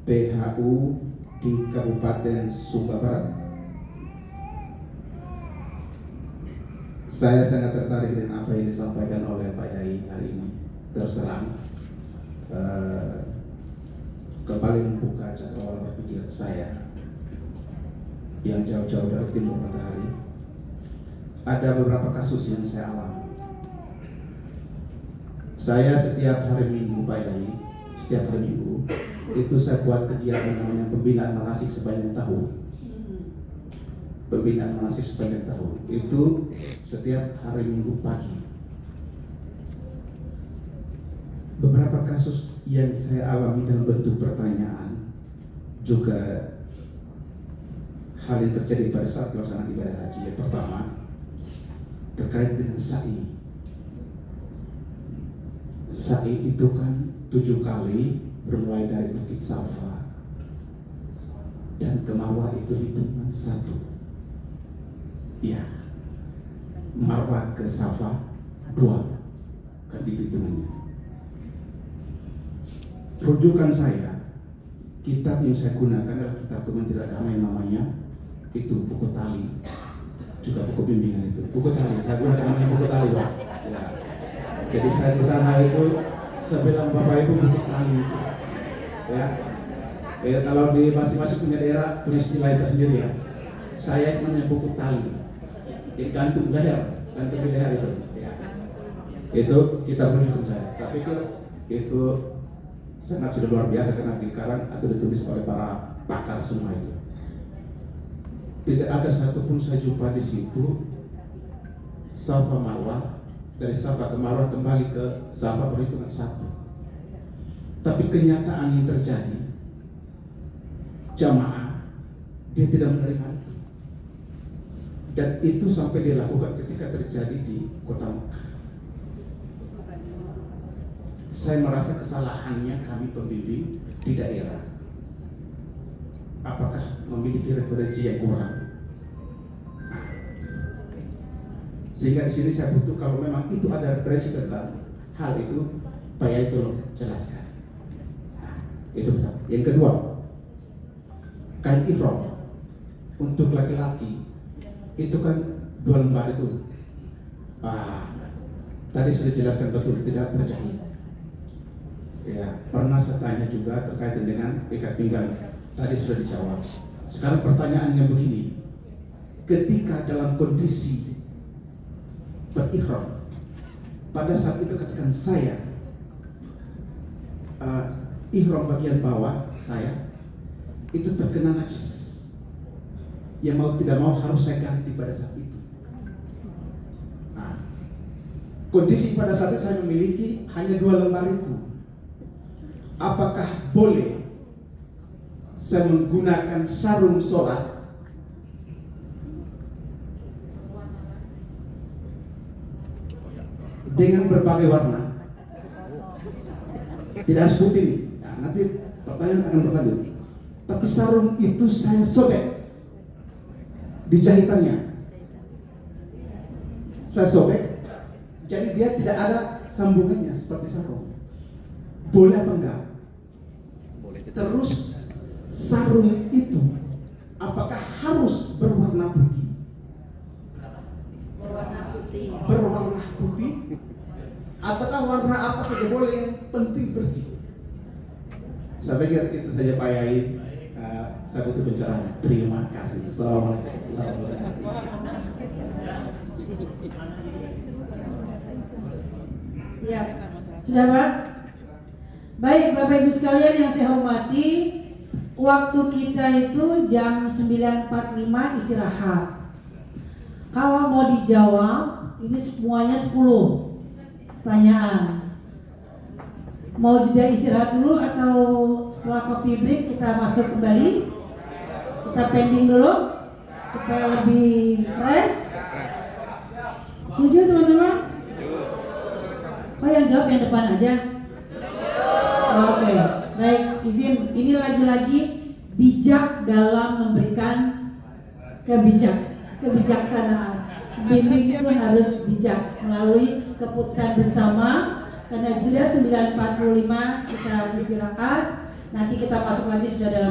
PHU di Kabupaten Sumba Barat. Saya sangat tertarik dengan apa yang disampaikan oleh Pak Yai hari ini. Terus terang, kembali membuka pola berpikir saya yang jauh-jauh dari timur matahari, ada beberapa kasus yang saya alami. Saya setiap hari Minggu, Pak Yai, setiap hari Minggu itu saya buat kegiatan namanya pembinaan manasik sepanjang tahun. Pembinaan manasik sepanjang tahun itu setiap hari Minggu pagi. Beberapa kasus yang saya alami dalam bentuk pertanyaan juga hal yang terjadi pada saat pelaksanaan ibadah haji. Yang pertama terkait dengan sa'i. Sa'i itu kan 7 kali bermulai dari Bukit Safa dan ke Marwah itu hitungan 1. Ya, Marwah ke Safa 2 kan itu hitungannya. Rujukan saya, kitab yang saya gunakan adalah kitab Kementerian Agama yang namanya itu buku tali, juga buku bimbingan itu. Buku tali, saya gunakan namanya buku tali, Pak. Ya. Jadi saya di sana itu saya bilang Bapak Ibu buku tali, ya. Kalau di masing-masing punya daerah punya istilah itu sendiri ya. Saya namanya buku tali, jadi gantung leher, gantung di leher itu. Ya. Itu kitab rujukan saya. Saya pikir itu sangat sudah luar biasa karena dikarang atau ditulis oleh para pakar semua itu. Tidak ada satupun saya jumpa di situ Safa Marwah, dari Safa ke Marwah kembali ke Safa berhitungan 1. Tapi kenyataan yang terjadi, jamaah dia tidak menerima itu, dan itu sampai dilakukan ketika terjadi di kota Mekah. Saya merasa kesalahannya kami pembimbing di daerah. Apakah memiliki referensi yang kurang? Sehingga di sini saya butuh, kalau memang itu ada referensi tentang hal itu, Pak Yai tolong jelaskan. Itu betul. Yang kedua, kain ihram untuk laki-laki itu kan 2 lembar itu. Tadi sudah dijelaskan betul, tidak terjadi. Ya, pernah saya tanya juga terkait dengan ikat pinggang. Tadi sudah dijawab. Sekarang pertanyaannya begini. Ketika dalam kondisi berihram, pada saat itu katakan saya ihram bagian bawah saya itu terkena najis, yang mau tidak mau harus saya ganti pada saat itu. Kondisi pada saat itu saya memiliki hanya 2 lembar itu. Apakah boleh saya menggunakan sarung sholat dengan berbagai warna? Tidak harus putih. Nah, nanti pertanyaan akan berlanjut. Tapi sarung itu saya sobek di jahitannya. Saya sobek, jadi dia tidak ada sambungannya seperti sarung. Boleh apa enggak? Terus sarung itu apakah harus berwarna putih? Berwarna putih ataukah warna apa saja boleh, yang penting bersih? Saya pikir itu saja Pak Yai. Saya butuh pencerahan. Terima kasih. Assalamualaikum warahmatullahi wabarakatuh. Ya, sudah Pak? Baik Bapak Ibu sekalian yang saya hormati, waktu kita itu jam 9.45 istirahat. Kalau mau dijawab, ini semuanya 10 pertanyaan. Mau jeda istirahat dulu atau setelah coffee break kita masuk kembali? Kita pending dulu supaya lebih fresh. Setuju teman-teman? Oh yang jawab yang depan aja. Oke, baik, izin. Ini lagi-lagi bijak dalam memberikan kebijaksanaan. Bimbing itu harus bijak melalui keputusan bersama. Karena sudah 9.45 kita istirahat. Nanti kita masuk lagi sudah dalam